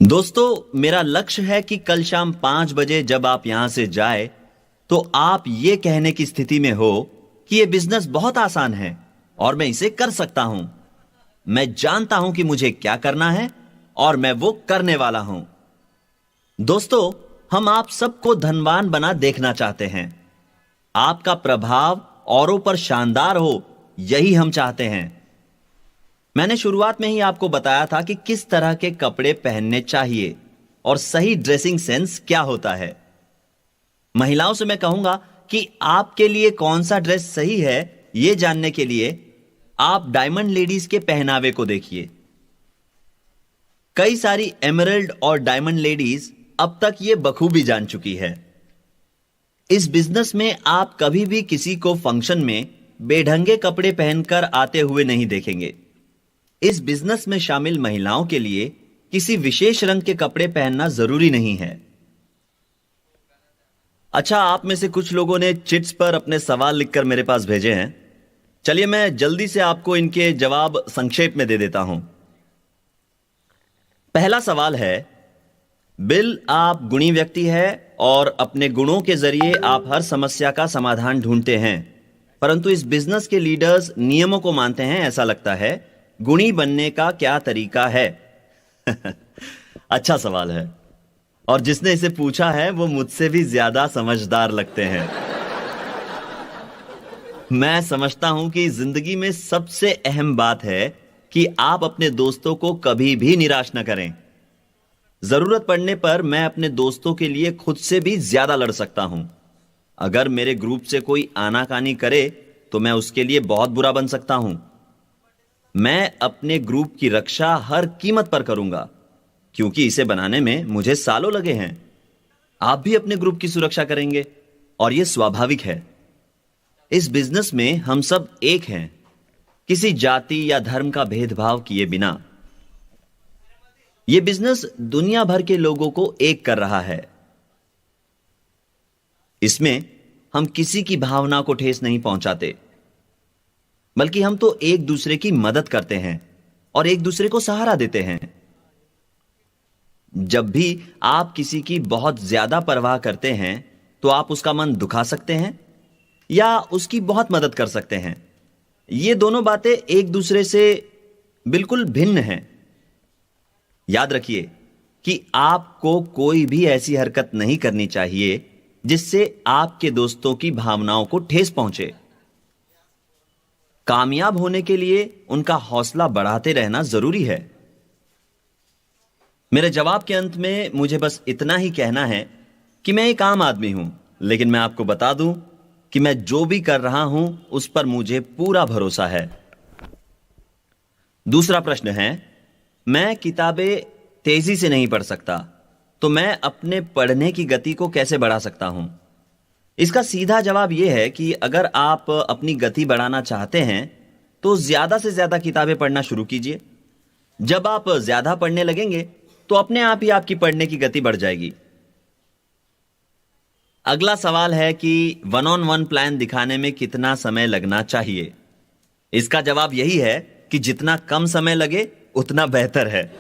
दोस्तों, मेरा लक्ष्य है कि कल शाम 5 बजे जब आप यहां से जाए तो आप ये कहने की स्थिति में हो कि ये बिजनेस बहुत आसान है और मैं इसे कर सकता हूं। मैं जानता हूं कि मुझे क्या करना है और मैं वो करने वाला हूं। दोस्तों, हम आप सबको धनवान बना देखना चाहते हैं। आपका प्रभाव औरों पर शानदार हो, यही हम चाहते हैं। मैंने शुरुआत में ही आपको बताया था कि किस तरह के कपड़े पहनने चाहिए और सही ड्रेसिंग सेंस क्या होता है। महिलाओं से मैं कहूंगा कि आपके लिए कौन सा ड्रेस सही है, यह जानने के लिए आप डायमंड लेडीज के पहनावे को देखिए। कई सारी एमरल्ड और डायमंड लेडीज अब तक यह बखूबी जान चुकी है। इस बिजनेस में आप कभी भी किसी को फंक्शन में बेढंगे कपड़े पहनकर आते हुए नहीं देखेंगे। इस बिजनेस में शामिल महिलाओं के लिए किसी विशेष रंग के कपड़े पहनना जरूरी नहीं है। अच्छा, आप में से कुछ लोगों ने चिट्स पर अपने सवाल लिखकर मेरे पास भेजे हैं। चलिए मैं जल्दी से आपको इनके जवाब संक्षेप में दे देता हूं। पहला सवाल है, बिल, आप गुणी व्यक्ति है और अपने गुणों के जरिए आप हर समस्या का समाधान ढूंढते हैं, परंतु इस बिजनेस के लीडर्स नियमों को मानते हैं, ऐसा लगता है। गुणी बनने का क्या तरीका है? अच्छा सवाल है और जिसने इसे पूछा है वो मुझसे भी ज्यादा समझदार लगते हैं। मैं समझता हूं कि जिंदगी में सबसे अहम बात है कि आप अपने दोस्तों को कभी भी निराश न करें। जरूरत पड़ने पर मैं अपने दोस्तों के लिए खुद से भी ज्यादा लड़ सकता हूं। अगर मेरे ग्रुप से कोई आनाकानी करे तो मैं उसके लिए बहुत बुरा बन सकता हूं। मैं अपने ग्रुप की रक्षा हर कीमत पर करूंगा, क्योंकि इसे बनाने में मुझे सालों लगे हैं। आप भी अपने ग्रुप की सुरक्षा करेंगे और यह स्वाभाविक है। इस बिजनेस में हम सब एक हैं, किसी जाति या धर्म का भेदभाव किए बिना। यह बिजनेस दुनिया भर के लोगों को एक कर रहा है। इसमें हम किसी की भावना को ठेस नहीं पहुंचाते, बल्कि हम तो एक दूसरे की मदद करते हैं और एक दूसरे को सहारा देते हैं। जब भी आप किसी की बहुत ज्यादा परवाह करते हैं तो आप उसका मन दुखा सकते हैं या उसकी बहुत मदद कर सकते हैं। ये दोनों बातें एक दूसरे से बिल्कुल भिन्न हैं। याद रखिए कि आपको कोई भी ऐसी हरकत नहीं करनी चाहिए जिससे आपके दोस्तों की भावनाओं को ठेस पहुंचे। कामयाब होने के लिए उनका हौसला बढ़ाते रहना जरूरी है। मेरे जवाब के अंत में मुझे बस इतना ही कहना है कि मैं एक आम आदमी हूं, लेकिन मैं आपको बता दूं कि मैं जो भी कर रहा हूं उस पर मुझे पूरा भरोसा है। दूसरा प्रश्न है, मैं किताबें तेजी से नहीं पढ़ सकता, तो मैं अपने पढ़ने की गति को कैसे बढ़ा सकता हूं? इसका सीधा जवाब यह है कि अगर आप अपनी गति बढ़ाना चाहते हैं तो ज्यादा से ज्यादा किताबें पढ़ना शुरू कीजिए। जब आप ज्यादा पढ़ने लगेंगे तो अपने आप ही आपकी पढ़ने की गति बढ़ जाएगी। अगला सवाल है कि 1-on-1 प्लान दिखाने में कितना समय लगना चाहिए? इसका जवाब यही है कि जितना कम समय लगे उतना बेहतर है।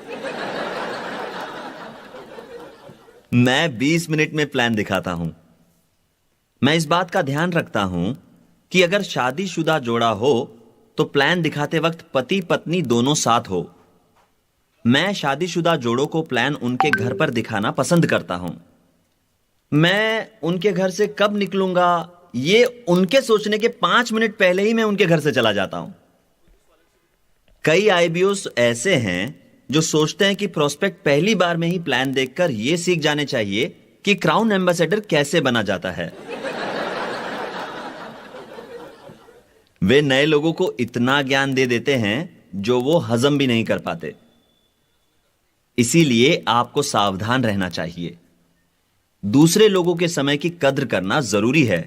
मैं 20 मिनट में प्लान दिखाता हूं। मैं इस बात का ध्यान रखता हूं कि अगर शादीशुदा जोड़ा हो तो प्लान दिखाते वक्त पति पत्नी दोनों साथ हो। मैं शादीशुदा जोड़ों को प्लान उनके घर पर दिखाना पसंद करता हूं। मैं उनके घर से कब निकलूंगा, ये उनके सोचने के 5 मिनट पहले ही मैं उनके घर से चला जाता हूं। कई आईबीओस ऐसे हैं जो सोचते हैं कि प्रोस्पेक्ट पहली बार में ही प्लान देखकर यह सीख जाने चाहिए कि क्राउन एम्बेसडर कैसे बना जाता है। वे नए लोगों को इतना ज्ञान दे देते हैं जो वो हजम भी नहीं कर पाते। इसीलिए आपको सावधान रहना चाहिए। दूसरे लोगों के समय की कद्र करना जरूरी है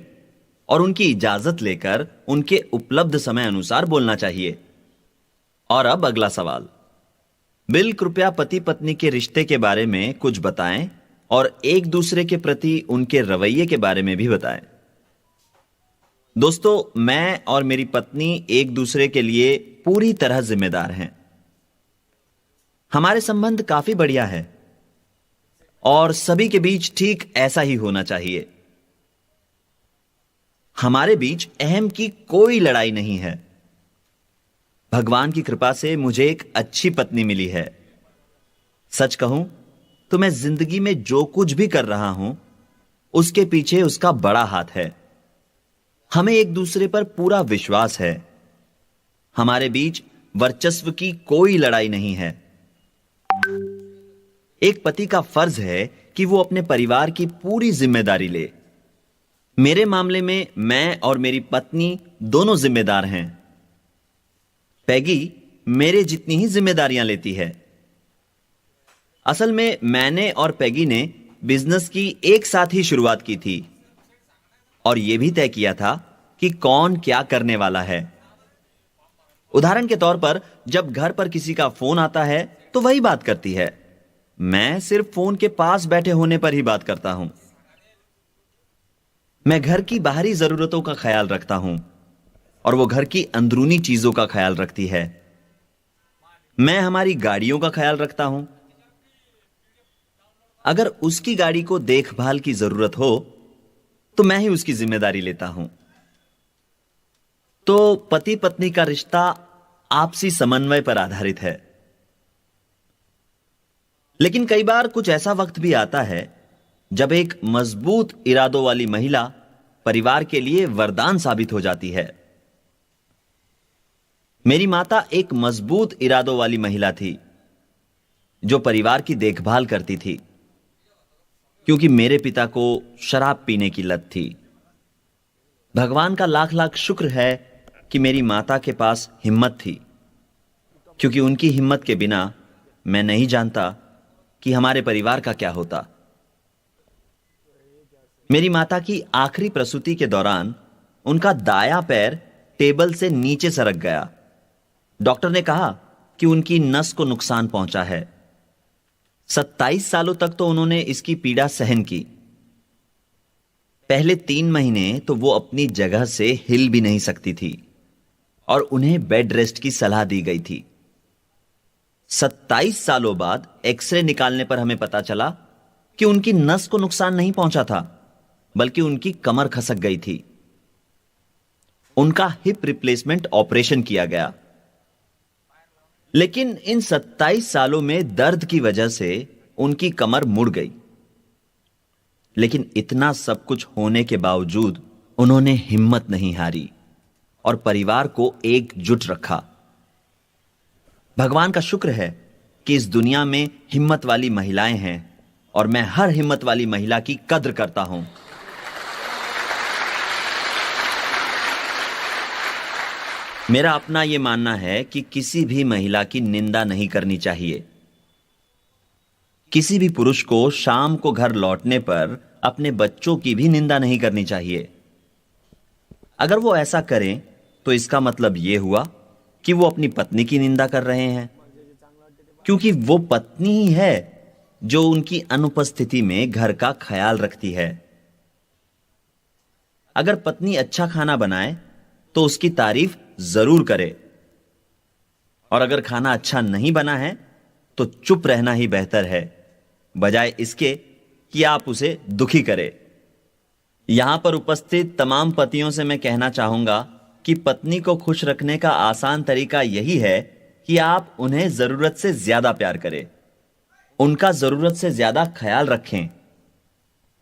और उनकी इजाजत लेकर उनके उपलब्ध समय अनुसार बोलना चाहिए। और अब अगला सवाल, बिल, कृपया पति पत्नी के रिश्ते के बारे में कुछ बताएं और एक दूसरे के प्रति उनके रवैये के बारे में भी बताएं। दोस्तों, मैं और मेरी पत्नी एक दूसरे के लिए पूरी तरह जिम्मेदार हैं। हमारे संबंध काफी बढ़िया है और सभी के बीच ठीक ऐसा ही होना चाहिए। हमारे बीच अहम की कोई लड़ाई नहीं है। भगवान की कृपा से मुझे एक अच्छी पत्नी मिली है। सच कहूं तो मैं जिंदगी में जो कुछ भी कर रहा हूं, उसके पीछे उसका बड़ा हाथ है। हमें एक दूसरे पर पूरा विश्वास है। हमारे बीच वर्चस्व की कोई लड़ाई नहीं है। एक पति का फर्ज है कि वो अपने परिवार की पूरी जिम्मेदारी ले। मेरे मामले में मैं और मेरी पत्नी दोनों जिम्मेदार हैं। पैगी मेरे जितनी ही जिम्मेदारियां लेती है। असल में मैंने और पैगी ने बिजनेस की एक साथ ही शुरुआत की थी और यह भी तय किया था कि कौन क्या करने वाला है। उदाहरण के तौर पर जब घर पर किसी का फोन आता है तो वही बात करती है। मैं सिर्फ फोन के पास बैठे होने पर ही बात करता हूं। मैं घर की बाहरी जरूरतों का ख्याल रखता हूं और वो घर की अंदरूनी चीजों का ख्याल रखती है। मैं हमारी गाड़ियों का ख्याल रखता हूं। अगर उसकी गाड़ी को देखभाल की जरूरत हो तो मैं ही उसकी जिम्मेदारी लेता हूं। तो पति पत्नी का रिश्ता आपसी समन्वय पर आधारित है। लेकिन कई बार कुछ ऐसा वक्त भी आता है जब एक मजबूत इरादों वाली महिला परिवार के लिए वरदान साबित हो जाती है। मेरी माता एक मजबूत इरादों वाली महिला थी जो परिवार की देखभाल करती थी, क्योंकि मेरे पिता को शराब पीने की लत थी। भगवान का लाख लाख शुक्र है कि मेरी माता के पास हिम्मत थी, क्योंकि उनकी हिम्मत के बिना मैं नहीं जानता कि हमारे परिवार का क्या होता। मेरी माता की आखिरी प्रसूति के दौरान उनका दायां पैर टेबल से नीचे सरक गया। डॉक्टर ने कहा कि उनकी नस को नुकसान पहुंचा है। 27 सालों तक तो उन्होंने इसकी पीड़ा सहन की। पहले 3 महीने तो वो अपनी जगह से हिल भी नहीं सकती थी और उन्हें बेड रेस्ट की सलाह दी गई थी। 27 सालों बाद एक्सरे निकालने पर हमें पता चला कि उनकी नस को नुकसान नहीं पहुंचा था, बल्कि उनकी कमर खसक गई थी। उनका हिप रिप्लेसमेंट ऑपरेशन किया गया। लेकिन इन 27 सालों में दर्द की वजह से उनकी कमर मुड़ गई। लेकिन इतना सब कुछ होने के बावजूद उन्होंने हिम्मत नहीं हारी और परिवार को एकजुट रखा। भगवान का शुक्र है कि इस दुनिया में हिम्मत वाली महिलाएं हैं और मैं हर हिम्मत वाली महिला की कद्र करता हूं। मेरा अपना यह मानना है कि किसी भी महिला की निंदा नहीं करनी चाहिए। किसी भी पुरुष को शाम को घर लौटने पर अपने बच्चों की भी निंदा नहीं करनी चाहिए। अगर वो ऐसा करें तो इसका मतलब यह हुआ कि वो अपनी पत्नी की निंदा कर रहे हैं, क्योंकि वो पत्नी ही है जो उनकी अनुपस्थिति में घर का ख्याल रखती है। अगर पत्नी अच्छा खाना बनाए तो उसकी तारीफ जरूर करे, और अगर खाना अच्छा नहीं बना है तो चुप रहना ही बेहतर है, बजाय इसके कि आप उसे दुखी करें। यहां पर उपस्थित तमाम पतियों से मैं कहना चाहूंगा कि पत्नी को खुश रखने का आसान तरीका यही है कि आप उन्हें जरूरत से ज्यादा प्यार करें, उनका जरूरत से ज्यादा ख्याल रखें,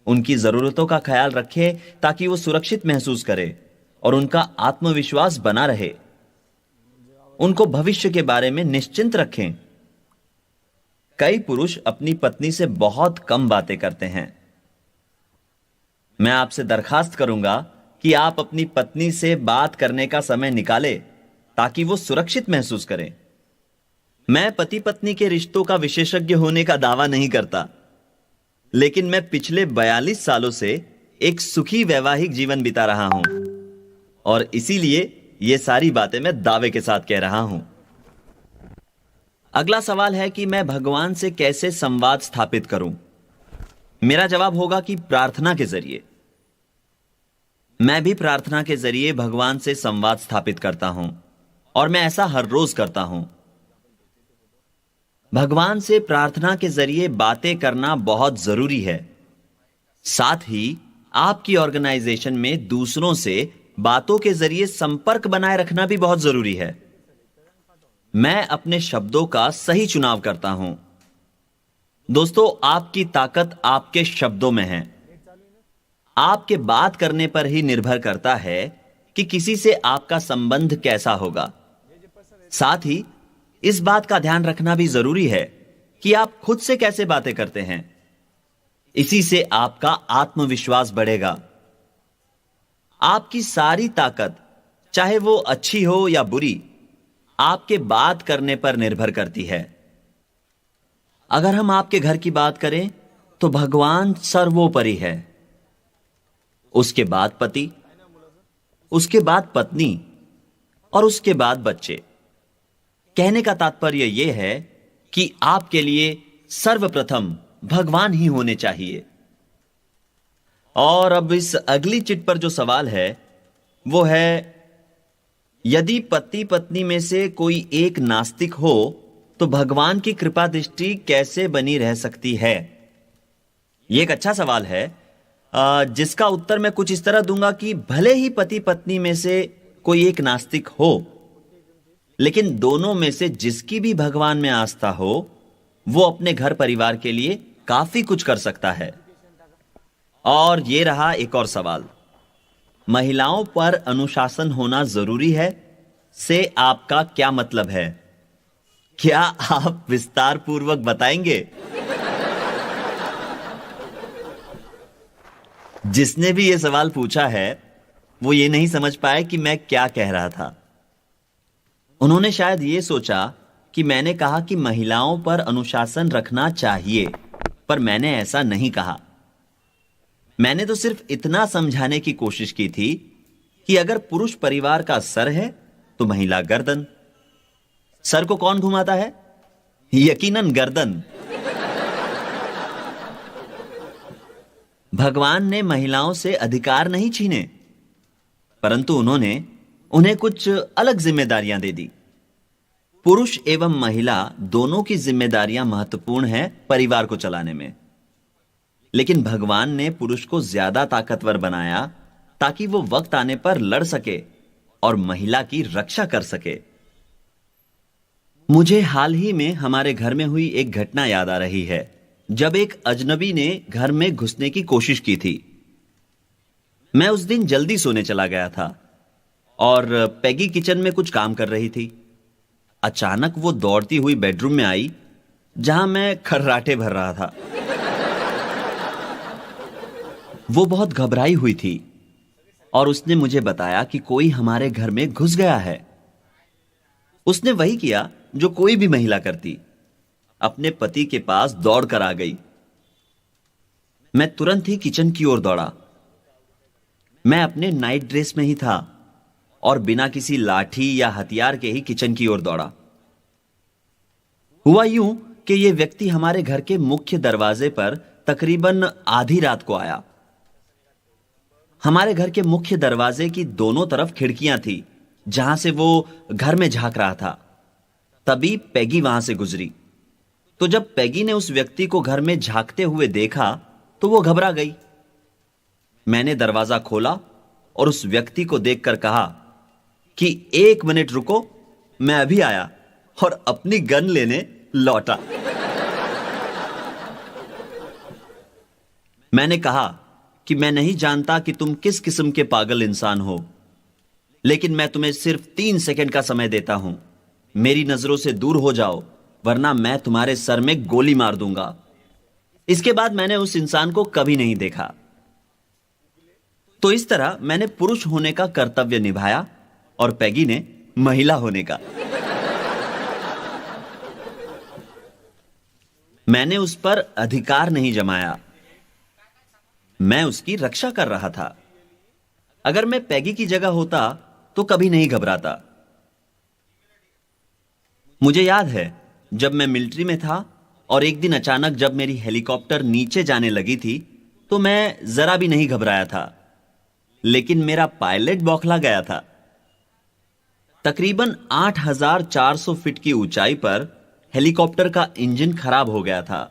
उनकी जरूरतों का ख्याल रखें ताकि वो सुरक्षित महसूस करे और उनका आत्मविश्वास बना रहे। उनको भविष्य के बारे में निश्चिंत रखें। कई पुरुष अपनी पत्नी से बहुत कम बातें करते हैं। मैं आपसे दरखास्त करूंगा कि आप अपनी पत्नी से बात करने का समय निकालें ताकि वो सुरक्षित महसूस करें। मैं पति पत्नी के रिश्तों का विशेषज्ञ होने का दावा नहीं करता, लेकिन मैं पिछले 42 सालों से एक सुखी वैवाहिक जीवन बिता रहा हूं और इसीलिए ये सारी बातें मैं दावे के साथ कह रहा हूं। अगला सवाल है कि मैं भगवान से कैसे संवाद स्थापित करूं। मेरा जवाब होगा कि प्रार्थना के जरिए। मैं भी प्रार्थना के जरिए भगवान से संवाद स्थापित करता हूं और मैं ऐसा हर रोज करता हूं। भगवान से प्रार्थना के जरिए बातें करना बहुत जरूरी है। साथ ही आपकी ऑर्गेनाइजेशन में दूसरों से बातों के जरिए संपर्क बनाए रखना भी बहुत जरूरी है। मैं अपने शब्दों का सही चुनाव करता हूं। दोस्तों, आपकी ताकत आपके शब्दों में है। आपके बात करने पर ही निर्भर करता है कि किसी से आपका संबंध कैसा होगा। साथ ही इस बात का ध्यान रखना भी जरूरी है कि आप खुद से कैसे बातें करते हैं। इसी से आपका आत्मविश्वास बढ़ेगा। आपकी सारी ताकत, चाहे वो अच्छी हो या बुरी, आपके बात करने पर निर्भर करती है। अगर हम आपके घर की बात करें तो भगवान सर्वोपरि है। उसके बाद पति, उसके बाद पत्नी और उसके बाद बच्चे। कहने का तात्पर्य यह है कि आपके लिए सर्वप्रथम भगवान ही होने चाहिए। और अब इस अगली चिट पर जो सवाल है वो है, यदि पति पत्नी में से कोई एक नास्तिक हो तो भगवान की कृपा दृष्टि कैसे बनी रह सकती है? यह एक अच्छा सवाल है, जिसका उत्तर मैं कुछ इस तरह दूंगा कि भले ही पति पत्नी में से कोई एक नास्तिक हो, लेकिन दोनों में से जिसकी भी भगवान में आस्था हो वो अपने घर परिवार के लिए काफी कुछ कर सकता है। और ये रहा एक और सवाल, महिलाओं पर अनुशासन होना जरूरी है से आपका क्या मतलब है? क्या आप विस्तार पूर्वक बताएंगे? जिसने भी यह सवाल पूछा है वो ये नहीं समझ पाए कि मैं क्या कह रहा था। उन्होंने शायद ये सोचा कि मैंने कहा कि महिलाओं पर अनुशासन रखना चाहिए, पर मैंने ऐसा नहीं कहा। मैंने तो सिर्फ इतना समझाने की कोशिश की थी कि अगर पुरुष परिवार का सर है तो महिला गर्दन। सर को कौन घुमाता है? यकीनन गर्दन। भगवान ने महिलाओं से अधिकार नहीं छीने, परंतु उन्होंने उन्हें कुछ अलग जिम्मेदारियां दे दी। पुरुष एवं महिला दोनों की जिम्मेदारियां महत्वपूर्ण हैं परिवार को चलाने में, लेकिन भगवान ने पुरुष को ज्यादा ताकतवर बनाया ताकि वो वक्त आने पर लड़ सके और महिला की रक्षा कर सके। मुझे हाल ही में हमारे घर में हुई एक घटना याद आ रही है, जब एक अजनबी ने घर में घुसने की कोशिश की थी। मैं उस दिन जल्दी सोने चला गया था और पैगी किचन में कुछ काम कर रही थी। अचानक वो दौड़ती हुई बेडरूम में आई जहां मैं खर्राटे भर रहा था। वो बहुत घबराई हुई थी और उसने मुझे बताया कि कोई हमारे घर में घुस गया है। उसने वही किया जो कोई भी महिला करती, अपने पति के पास दौड़कर आ गई। मैं तुरंत ही किचन की ओर दौड़ा। मैं अपने नाइट ड्रेस में ही था और बिना किसी लाठी या हथियार के ही किचन की ओर दौड़ा। हुआ यूं कि यह व्यक्ति हमारे घर के मुख्य दरवाजे पर तकरीबन आधी रात को आया। हमारे घर के मुख्य दरवाजे की दोनों तरफ खिड़कियां थी जहां से वो घर में झांक रहा था। तभी पैगी वहां से गुजरी। तो जब पैगी ने उस व्यक्ति को घर में झांकते हुए देखा तो वो घबरा गई। मैंने दरवाजा खोला और उस व्यक्ति को देखकर कहा कि 1 मिनट रुको, मैं अभी आया, और अपनी गन लेने लौटा। मैंने कहा कि मैं नहीं जानता कि तुम किस किस्म के पागल इंसान हो, लेकिन मैं तुम्हें सिर्फ 3 सेकंड का समय देता हूं। मेरी नजरों से दूर हो जाओ, वरना मैं तुम्हारे सर में गोली मार दूंगा। इसके बाद मैंने उस इंसान को कभी नहीं देखा। तो इस तरह मैंने पुरुष होने का कर्तव्य निभाया और पैगी ने महिला होने का। मैंने उस पर अधिकार नहीं जमाया, मैं उसकी रक्षा कर रहा था। अगर मैं पैगी की जगह होता तो कभी नहीं घबराता। मुझे याद है जब मैं मिलिट्री में था और एक दिन अचानक जब मेरी हेलीकॉप्टर नीचे जाने लगी थी तो मैं जरा भी नहीं घबराया था, लेकिन मेरा पायलट बौखला गया था। तकरीबन 8,400 फीट की ऊंचाई पर हेलीकॉप्टर का इंजन खराब हो गया था,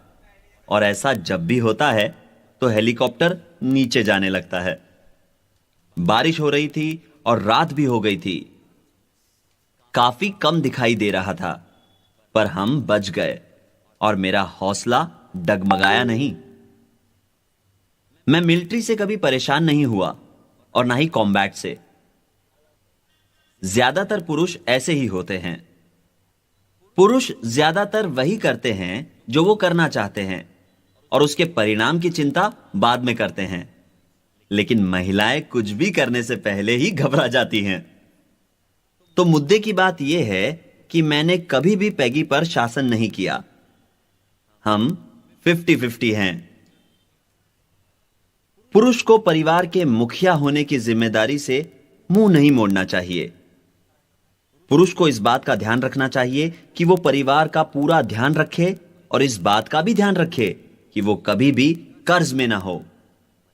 और ऐसा जब भी होता है तो हेलीकॉप्टर नीचे जाने लगता है। बारिश हो रही थी और रात भी हो गई थी। काफी कम दिखाई दे रहा था, पर हम बच गए और मेरा हौसला डगमगाया नहीं। मैं मिलिट्री से कभी परेशान नहीं हुआ और ना ही कॉम्बैट से। ज्यादातर पुरुष ऐसे ही होते हैं। पुरुष ज्यादातर वही करते हैं जो वो करना चाहते हैं और उसके परिणाम की चिंता बाद में करते हैं, लेकिन महिलाएं कुछ भी करने से पहले ही घबरा जाती हैं। तो मुद्दे की बात यह है कि मैंने कभी भी पैगी पर शासन नहीं किया। हम 50-50 हैं। पुरुष को परिवार के मुखिया होने की जिम्मेदारी से मुंह नहीं मोड़ना चाहिए। पुरुष को इस बात का ध्यान रखना चाहिए कि वो परिवार का पूरा ध्यान रखे और इस बात का भी ध्यान रखे कि वो कभी भी कर्ज में ना हो।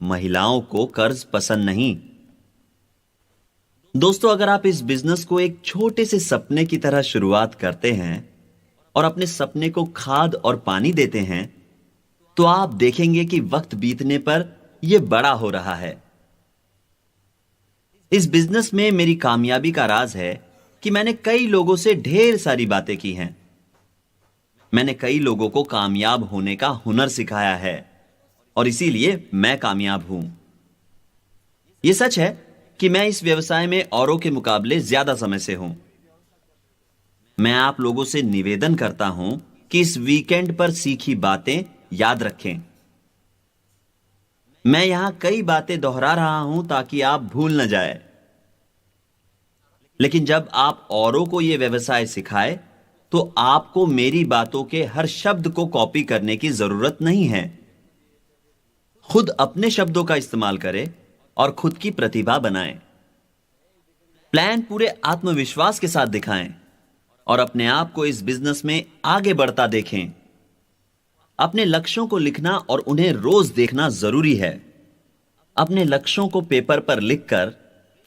महिलाओं को कर्ज पसंद नहीं। दोस्तों, अगर आप इस बिजनेस को एक छोटे से सपने की तरह शुरुआत करते हैं और अपने सपने को खाद और पानी देते हैं, तो आप देखेंगे कि वक्त बीतने पर यह बड़ा हो रहा है। इस बिजनेस में मेरी कामयाबी का राज है कि मैंने कई लोगों से ढेर सारी बातें की हैं। मैंने कई लोगों को कामयाब होने का हुनर सिखाया है और इसीलिए मैं कामयाब हूं। यह सच है कि मैं इस व्यवसाय में औरों के मुकाबले ज्यादा समय से हूं। मैं आप लोगों से निवेदन करता हूं कि इस वीकेंड पर सीखी बातें याद रखें। मैं यहां कई बातें दोहरा रहा हूं ताकि आप भूल न जाए, लेकिन जब आप औरों को यह व्यवसाय सिखाए तो आपको मेरी बातों के हर शब्द को कॉपी करने की जरूरत नहीं है। खुद अपने शब्दों का इस्तेमाल करें और खुद की प्रतिभा बनाएं। प्लान पूरे आत्मविश्वास के साथ दिखाएं और अपने आप को इस बिजनेस में आगे बढ़ता देखें। अपने लक्ष्यों को लिखना और उन्हें रोज देखना जरूरी है। अपने लक्ष्यों को पेपर पर लिखकर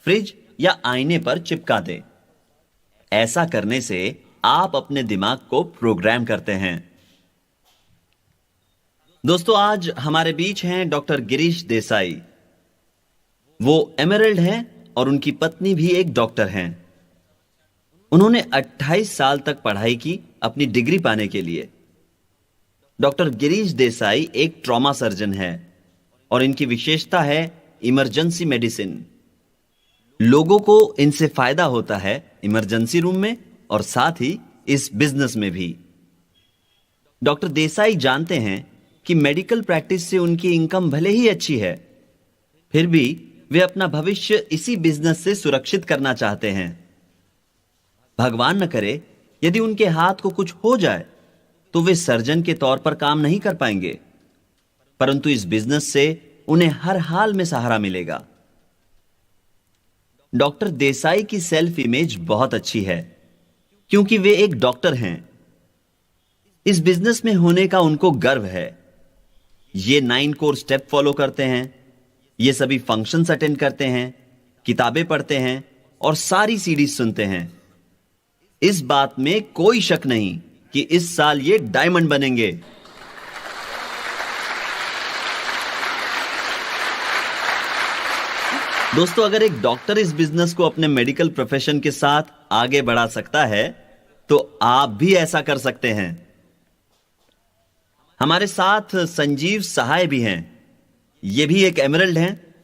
फ्रिज या आईने पर चिपका दें। ऐसा करने से आप अपने दिमाग को प्रोग्राम करते हैं। दोस्तों, आज हमारे बीच हैं डॉक्टर गिरीश देसाई। वो एमरल्ड हैं और उनकी पत्नी भी एक डॉक्टर हैं। उन्होंने 28 साल तक पढ़ाई की अपनी डिग्री पाने के लिए। डॉक्टर गिरीश देसाई एक ट्रॉमा सर्जन है और इनकी विशेषता है इमरजेंसी मेडिसिन। लोगों को इनसे फायदा होता है इमरजेंसी रूम में और साथ ही इस बिजनेस में भी। डॉक्टर देसाई जानते हैं कि मेडिकल प्रैक्टिस से उनकी इनकम भले ही अच्छी है, फिर भी वे अपना भविष्य इसी बिजनेस से सुरक्षित करना चाहते हैं। भगवान न करे यदि उनके हाथ को कुछ हो जाए तो वे सर्जन के तौर पर काम नहीं कर पाएंगे, परंतु इस बिजनेस से उन्हें हर हाल में सहारा मिलेगा। डॉक्टर देसाई की सेल्फ इमेज बहुत अच्छी है क्योंकि वे एक डॉक्टर हैं। इस बिजनेस में होने का उनको गर्व है। ये 9 कोर स्टेप फॉलो करते हैं, ये सभी फंक्शंस अटेंड करते हैं, किताबें पढ़ते हैं और सारी सीरीज सुनते हैं। इस बात में कोई शक नहीं कि इस साल ये डायमंड बनेंगे। दोस्तों, अगर एक डॉक्टर इस बिजनेस को अपने मेडिकल प्रोफेशन के साथ आगे बढ़ा सकता है तो आप भी ऐसा कर सकते हैं। हमारे साथ संजीव सहाय भी हैं। ये भी एक एमरल्ड हैं।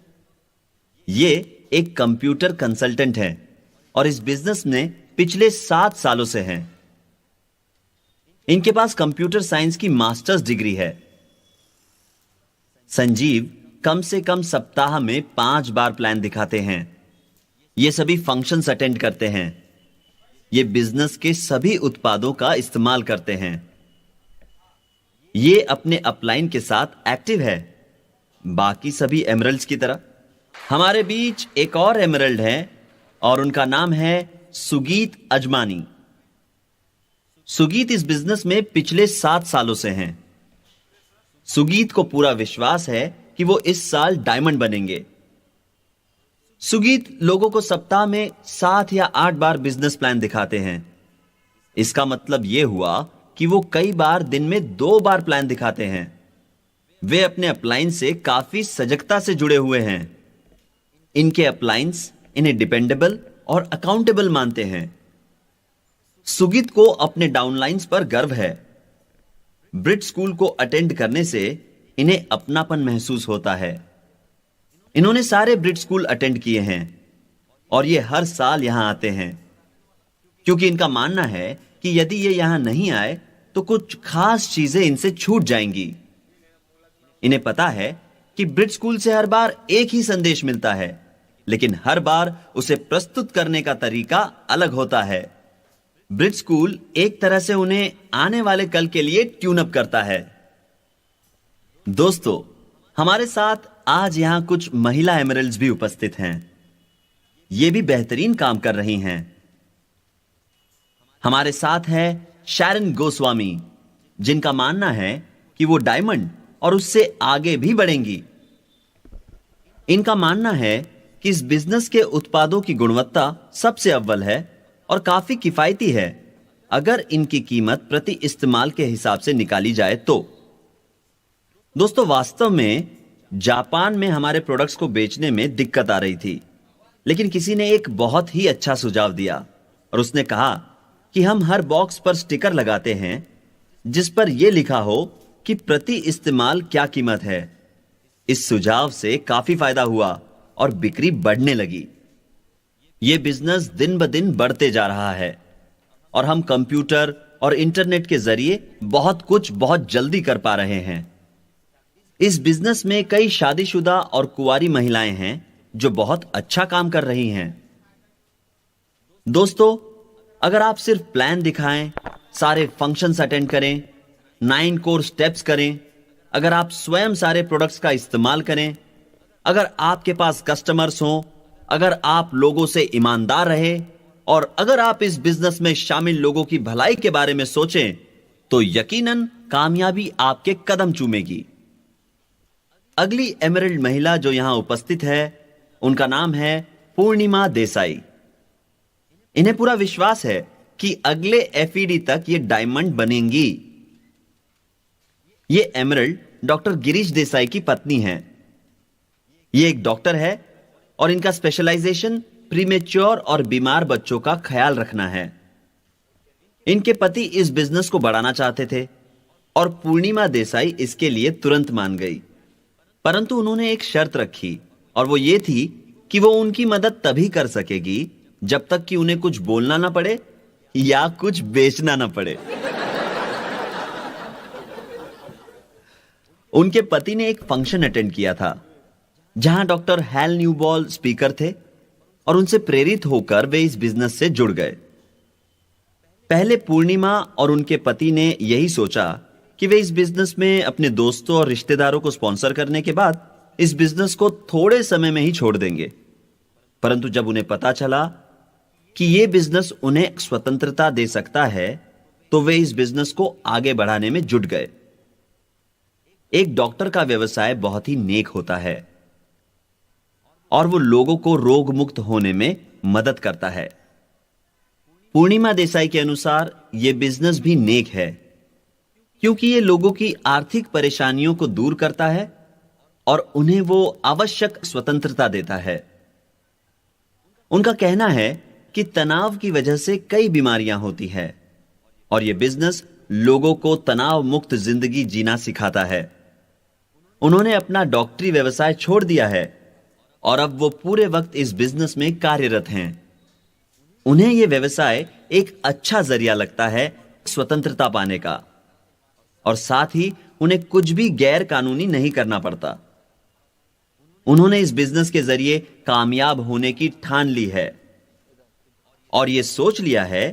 ये एक कंप्यूटर कंसल्टेंट हैं और इस बिजनेस में पिछले 7 सालों से हैं। इनके पास कंप्यूटर साइंस की मास्टर्स डिग्री है। संजीव कम से कम सप्ताह में 5 बार प्लान दिखाते हैं। ये सभी फंक्शंस अटेंड करते हैं। ये बिजनेस के सभी उत्पादों का इस्तेमाल करते हैं। ये अपने अपलाइन के साथ एक्टिव है, बाकी सभी एमरल्ड्स की तरह। हमारे बीच एक और एमरल्ड है और उनका नाम है सुगीत अजमानी। सुगीत इस बिजनेस में पिछले 7 सालों से हैं। सुगीत को पूरा विश्वास है कि वो इस साल डायमंड बनेंगे। सुगीत लोगों को सप्ताह में 7 या 8 बार बिजनेस प्लान दिखाते हैं। इसका मतलब यह हुआ कि वो कई बार दिन में 2 बार प्लान दिखाते हैं। वे अपने अप्लायंस से काफी सजगता से जुड़े हुए हैं। इनके अप्लायंस इन्हें डिपेंडेबल और अकाउंटेबल मानते हैं। सुगीत को अपने डाउनलाइंस पर गर्व है। ब्रिट स्कूल को अटेंड करने से इन्हें अपनापन महसूस होता है। इन्होंने सारे ब्रिट स्कूल अटेंड किए हैं और ये हर साल यहां आते हैं, क्योंकि इनका मानना है कि यदि ये यहां नहीं आए तो कुछ खास चीजें इनसे छूट जाएंगी। इन्हें पता है कि ब्रिट स्कूल से हर बार एक ही संदेश मिलता है, लेकिन हर बार उसे प्रस्तुत करने का तरीका अलग होता है। ब्रिट स्कूल एक तरह से उन्हें आने वाले कल के लिए ट्यून अप करता है। दोस्तों, हमारे साथ आज यहां कुछ महिला एमरल्ड्स भी उपस्थित हैं। ये भी बेहतरीन काम कर रही हैं। हमारे साथ है शैरन गोस्वामी, जिनका मानना है कि वो डायमंड और उससे आगे भी बढ़ेंगी। इनका मानना है कि इस बिजनेस के उत्पादों की गुणवत्ता सबसे अव्वल है और काफी किफायती है, अगर इनकी कीमत प्रति इस्तेमाल के हिसाब से निकाली जाए तो। दोस्तों, वास्तव में जापान में हमारे प्रोडक्ट्स को बेचने में दिक्कत आ रही थी, लेकिन किसी ने एक बहुत ही अच्छा सुझाव दिया और उसने कहा कि हम हर बॉक्स पर स्टिकर लगाते हैं जिस पर यह लिखा हो कि प्रति इस्तेमाल क्या कीमत है। इस सुझाव से काफी फायदा हुआ और बिक्री बढ़ने लगी। यह बिजनेस दिन ब दिन बढ़ते जा रहा है और हम कंप्यूटर और इंटरनेट के जरिए बहुत कुछ बहुत जल्दी कर पा रहे हैं। इस बिजनेस में कई शादीशुदा और कुंवारी महिलाएं हैं जो बहुत अच्छा काम कर रही हैं। दोस्तों, अगर आप सिर्फ प्लान दिखाएं, सारे फंक्शंस अटेंड करें, 9 कोर स्टेप्स करें, अगर आप स्वयं सारे प्रोडक्ट्स का इस्तेमाल करें, अगर आपके पास कस्टमर्स हों, अगर आप लोगों से ईमानदार रहे और अगर आप इस बिजनेस में शामिल लोगों की भलाई के बारे में सोचें, तो यकीनन कामयाबी आपके कदम चूमेगी। अगली एमरल्ड महिला जो यहां उपस्थित है, उनका नाम है पूर्णिमा देसाई। इन्हें पूरा विश्वास है कि अगले एफईडी तक ये डायमंड बनेंगी। ये एमरल्ड डॉक्टर गिरीश देसाई की पत्नी हैं। ये एक डॉक्टर है और इनका स्पेशलाइजेशन प्रीमेच्योर और बीमार बच्चों का ख्याल रखना है। इनके पति इस बिजनेस को बढ़ाना चाहते थे और पूर्णिमा देसाई इसके लिए तुरंत मान गई, परंतु उन्होंने एक शर्त रखी और वो ये थी कि वो उनकी मदद तभी कर सकेगी जब तक कि उन्हें कुछ बोलना ना पड़े या कुछ बेचना ना पड़े। उनके पति ने एक फंक्शन अटेंड किया था जहां डॉक्टर हैल न्यूबॉल स्पीकर थे और उनसे प्रेरित होकर वे इस बिजनेस से जुड़ गए। पहले पूर्णिमा और उनके पति ने यही सोचा कि वे इस बिजनेस में अपने दोस्तों और रिश्तेदारों को स्पॉन्सर करने के बाद इस बिजनेस को थोड़े समय में ही छोड़ देंगे, परंतु जब उन्हें पता चला कि यह बिजनेस उन्हें स्वतंत्रता दे सकता है, तो वे इस बिजनेस को आगे बढ़ाने में जुट गए। एक डॉक्टर का व्यवसाय बहुत ही नेक होता है और वो लोगों को रोग मुक्त होने में मदद करता है। पूर्णिमा देसाई के अनुसार यह बिजनेस भी नेक है क्योंकि ये लोगों की आर्थिक परेशानियों को दूर करता है और उन्हें वो आवश्यक स्वतंत्रता देता है। उनका कहना है कि तनाव की वजह से कई बीमारियां होती हैं और यह बिजनेस लोगों को तनाव मुक्त जिंदगी जीना सिखाता है। उन्होंने अपना डॉक्टरी व्यवसाय छोड़ दिया है और अब वो पूरे वक्त इस बिजनेस में कार्यरत हैं। उन्हें यह व्यवसाय एक अच्छा जरिया लगता है स्वतंत्रता पाने का और साथ ही उन्हें कुछ भी गैर कानूनी नहीं करना पड़ता। उन्होंने इस बिजनेस के जरिए कामयाब होने की ठान ली है और यह सोच लिया है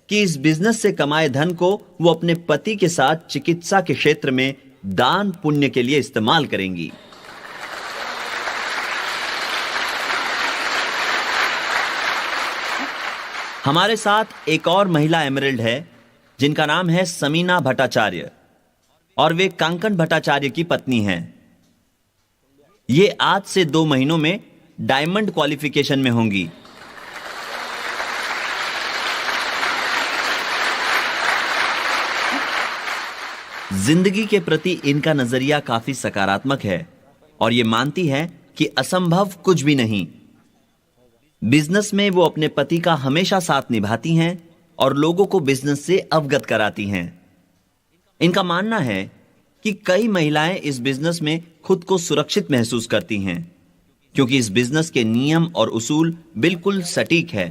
कि इस बिजनेस से कमाए धन को वो अपने पति के साथ चिकित्सा के क्षेत्र में दान पुण्य के लिए इस्तेमाल करेंगी। हमारे साथ एक और महिला एमरल्ड है जिनका नाम है समीना भट्टाचार्य और वे कांकन भट्टाचार्य की पत्नी हैं। ये आज से 2 महीनों में डायमंड क्वालिफिकेशन में होंगी। जिंदगी के प्रति इनका नजरिया काफी सकारात्मक है और ये मानती है कि असंभव कुछ भी नहीं। बिजनेस में वो अपने पति का हमेशा साथ निभाती हैं और लोगों को बिजनेस से अवगत कराती हैं। इनका मानना है कि कई महिलाएं इस बिजनेस में खुद को सुरक्षित महसूस करती हैं क्योंकि इस बिजनेस के नियम और उसूल बिल्कुल सटीक है।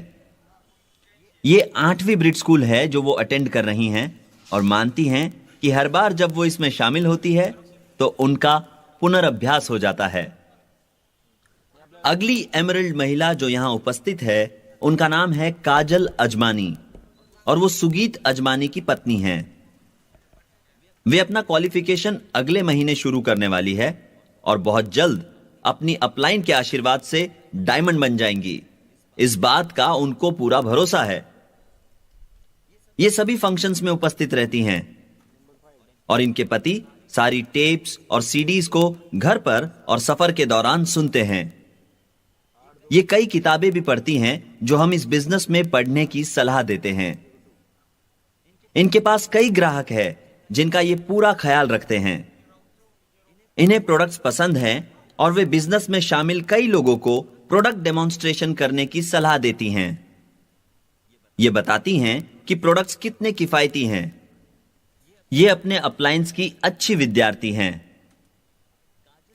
ये 8वीं ब्रिट स्कूल है जो वो अटेंड कर रही हैं और मानती हैं कि हर बार जब वो इसमें शामिल होती है तो उनका पुनर्अभ्यास हो जाता है। अगली एमरल्ड महिला जो यहां उपस्थित है उनका नाम है काजल अजमानी और वो सुगीत अजमानी की पत्नी हैं। वे अपना क्वालिफिकेशन अगले महीने शुरू करने वाली है और बहुत जल्द अपनी अपलाइन के आशीर्वाद से डायमंड बन जाएंगी। इस बात का उनको पूरा भरोसा है। ये सभी फंक्शंस में उपस्थित रहती हैं और इनके पति सारी टेप्स और सीडीज को घर पर और सफर के दौरान सुनते हैं। ये कई किताबें भी पढ़ती हैं जो हम इस बिजनेस में पढ़ने की सलाह देते हैं। इनके पास कई ग्राहक हैं जिनका ये पूरा ख्याल रखते हैं। इन्हें प्रोडक्ट्स पसंद हैं और वे बिजनेस में शामिल कई लोगों को प्रोडक्ट डेमोन्स्ट्रेशन करने की सलाह देती हैं। ये बताती हैं कि प्रोडक्ट्स कितने किफायती हैं। ये अपने अप्लायंस की अच्छी विद्यार्थी हैं।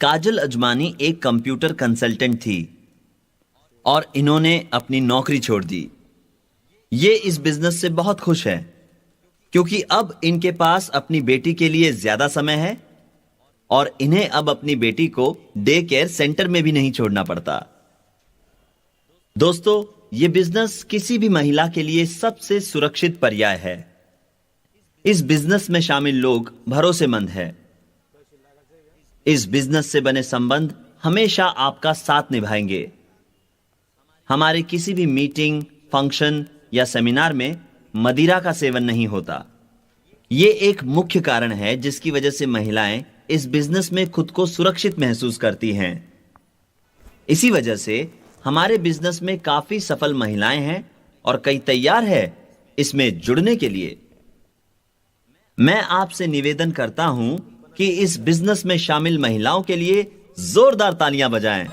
काजल अजमानी एक कंप्यूटर कंसल्टेंट थी और इन्होंने अपनी नौकरी छोड़ दी। ये इस बिजनेस से बहुत खुश है क्योंकि अब इनके पास अपनी बेटी के लिए ज्यादा समय है और इन्हें अब अपनी बेटी को डे केयर सेंटर में भी नहीं छोड़ना पड़ता। दोस्तों, यह बिजनेस किसी भी महिला के लिए सबसे सुरक्षित पर्याय है। इस बिजनेस में शामिल लोग भरोसेमंद हैं। इस बिजनेस से बने संबंध हमेशा आपका साथ निभाएंगे। हमारे किसी भी मीटिंग, फंक्शन या सेमिनार में मदिरा का सेवन नहीं होता। यह एक मुख्य कारण है जिसकी वजह से महिलाएं इस बिजनेस में खुद को सुरक्षित महसूस करती हैं। इसी वजह से हमारे बिजनेस में काफी सफल महिलाएं हैं और कई तैयार है इसमें जुड़ने के लिए। मैं आपसे निवेदन करता हूं कि इस बिजनेस में शामिल महिलाओं के लिए जोरदार तालियां बजाएं।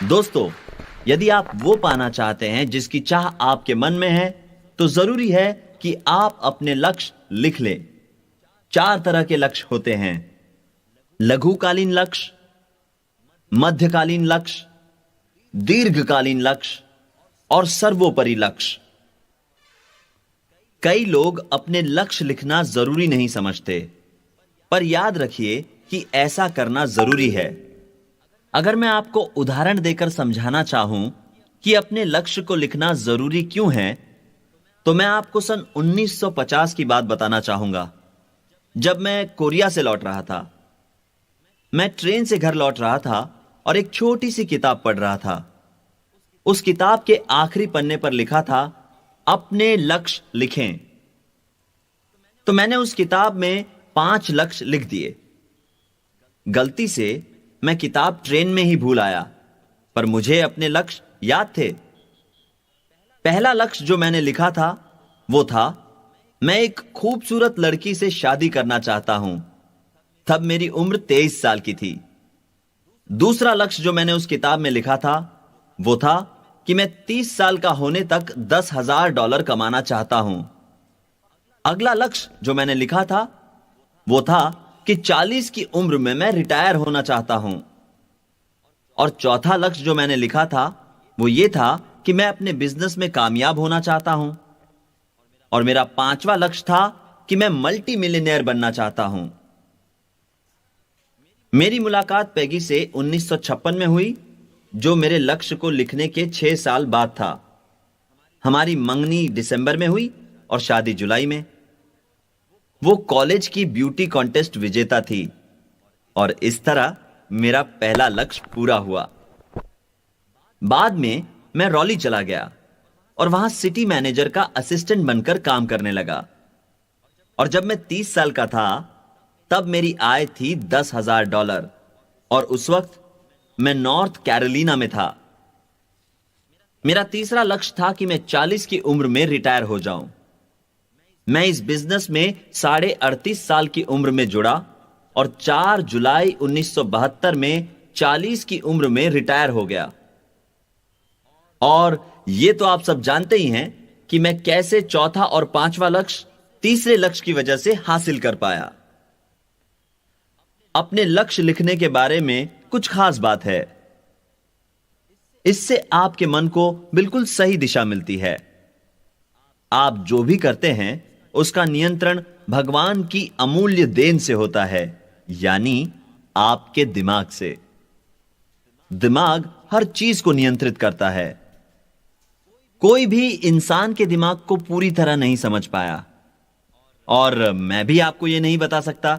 दोस्तों, यदि आप वो पाना चाहते हैं जिसकी चाह आपके मन में है तो जरूरी है कि आप अपने लक्ष्य लिख लें। 4 तरह के लक्ष्य होते हैं: लघुकालीन लक्ष्य, मध्यकालीन लक्ष्य, दीर्घकालीन लक्ष्य और सर्वोपरि लक्ष्य। कई लोग अपने लक्ष्य लिखना जरूरी नहीं समझते, पर याद रखिए कि ऐसा करना जरूरी है। अगर मैं आपको उदाहरण देकर समझाना चाहूं कि अपने लक्ष्य को लिखना जरूरी क्यों है, तो मैं आपको सन 1950 की बात बताना चाहूंगा। जब मैं कोरिया से लौट रहा था, मैं ट्रेन से घर लौट रहा था और एक छोटी सी किताब पढ़ रहा था। उस किताब के आखिरी पन्ने पर लिखा था, अपने लक्ष्य लिखें। तो मैंने उस किताब में 5 लक्ष्य लिख दिए। गलती से मैं किताब ट्रेन में ही भूल आया, पर मुझे अपने लक्ष्य याद थे। पहला लक्ष्य जो मैंने लिखा था वो था, मैं एक खूबसूरत लड़की से शादी करना चाहता हूं। तब मेरी उम्र 23 साल की थी। दूसरा लक्ष्य जो मैंने उस किताब में लिखा था वो था कि मैं 30 साल का होने तक $10,000 कमाना चाहता हूं। अगला लक्ष्य जो मैंने लिखा था वो था कि 40 की उम्र में मैं रिटायर होना चाहता हूं। और चौथा लक्ष्य जो मैंने लिखा था वो ये था कि मैं अपने बिजनेस में कामयाब होना चाहता हूं। और मेरा 5वां लक्ष्य था कि मैं मल्टी मिलियनेयर बनना चाहता हूं। मेरी मुलाकात पैगी से 1956 में हुई, जो मेरे लक्ष्य को लिखने के 6 साल बाद था। हमारी मंगनी दिसंबर में हुई और शादी जुलाई में। वो कॉलेज की ब्यूटी कॉन्टेस्ट विजेता थी और इस तरह मेरा पहला लक्ष्य पूरा हुआ। बाद में मैं रॉली चला गया और वहां सिटी मैनेजर का असिस्टेंट बनकर काम करने लगा। और जब मैं 30 साल का था तब मेरी आय थी $10,000 और उस वक्त मैं नॉर्थ कैरोलिना में था। मेरा तीसरा लक्ष्य था कि मैं 40 की उम्र में रिटायर हो जाऊं। मैं इस बिजनेस में 38.5 साल की उम्र में जुड़ा और 4 जुलाई 1972 में 40 की उम्र में रिटायर हो गया। और यह तो आप सब जानते ही हैं कि मैं कैसे चौथा और पांचवा लक्ष्य तीसरे लक्ष्य की वजह से हासिल कर पाया। अपने लक्ष्य लिखने के बारे में कुछ खास बात है। इससे आपके मन को बिल्कुल सही दिशा मिलती है। आप जो भी करते हैं उसका नियंत्रण भगवान की अमूल्य देन से होता है, यानी आपके दिमाग से। दिमाग हर चीज को नियंत्रित करता है। कोई भी इंसान के दिमाग को पूरी तरह नहीं समझ पाया, और मैं भी आपको यह नहीं बता सकता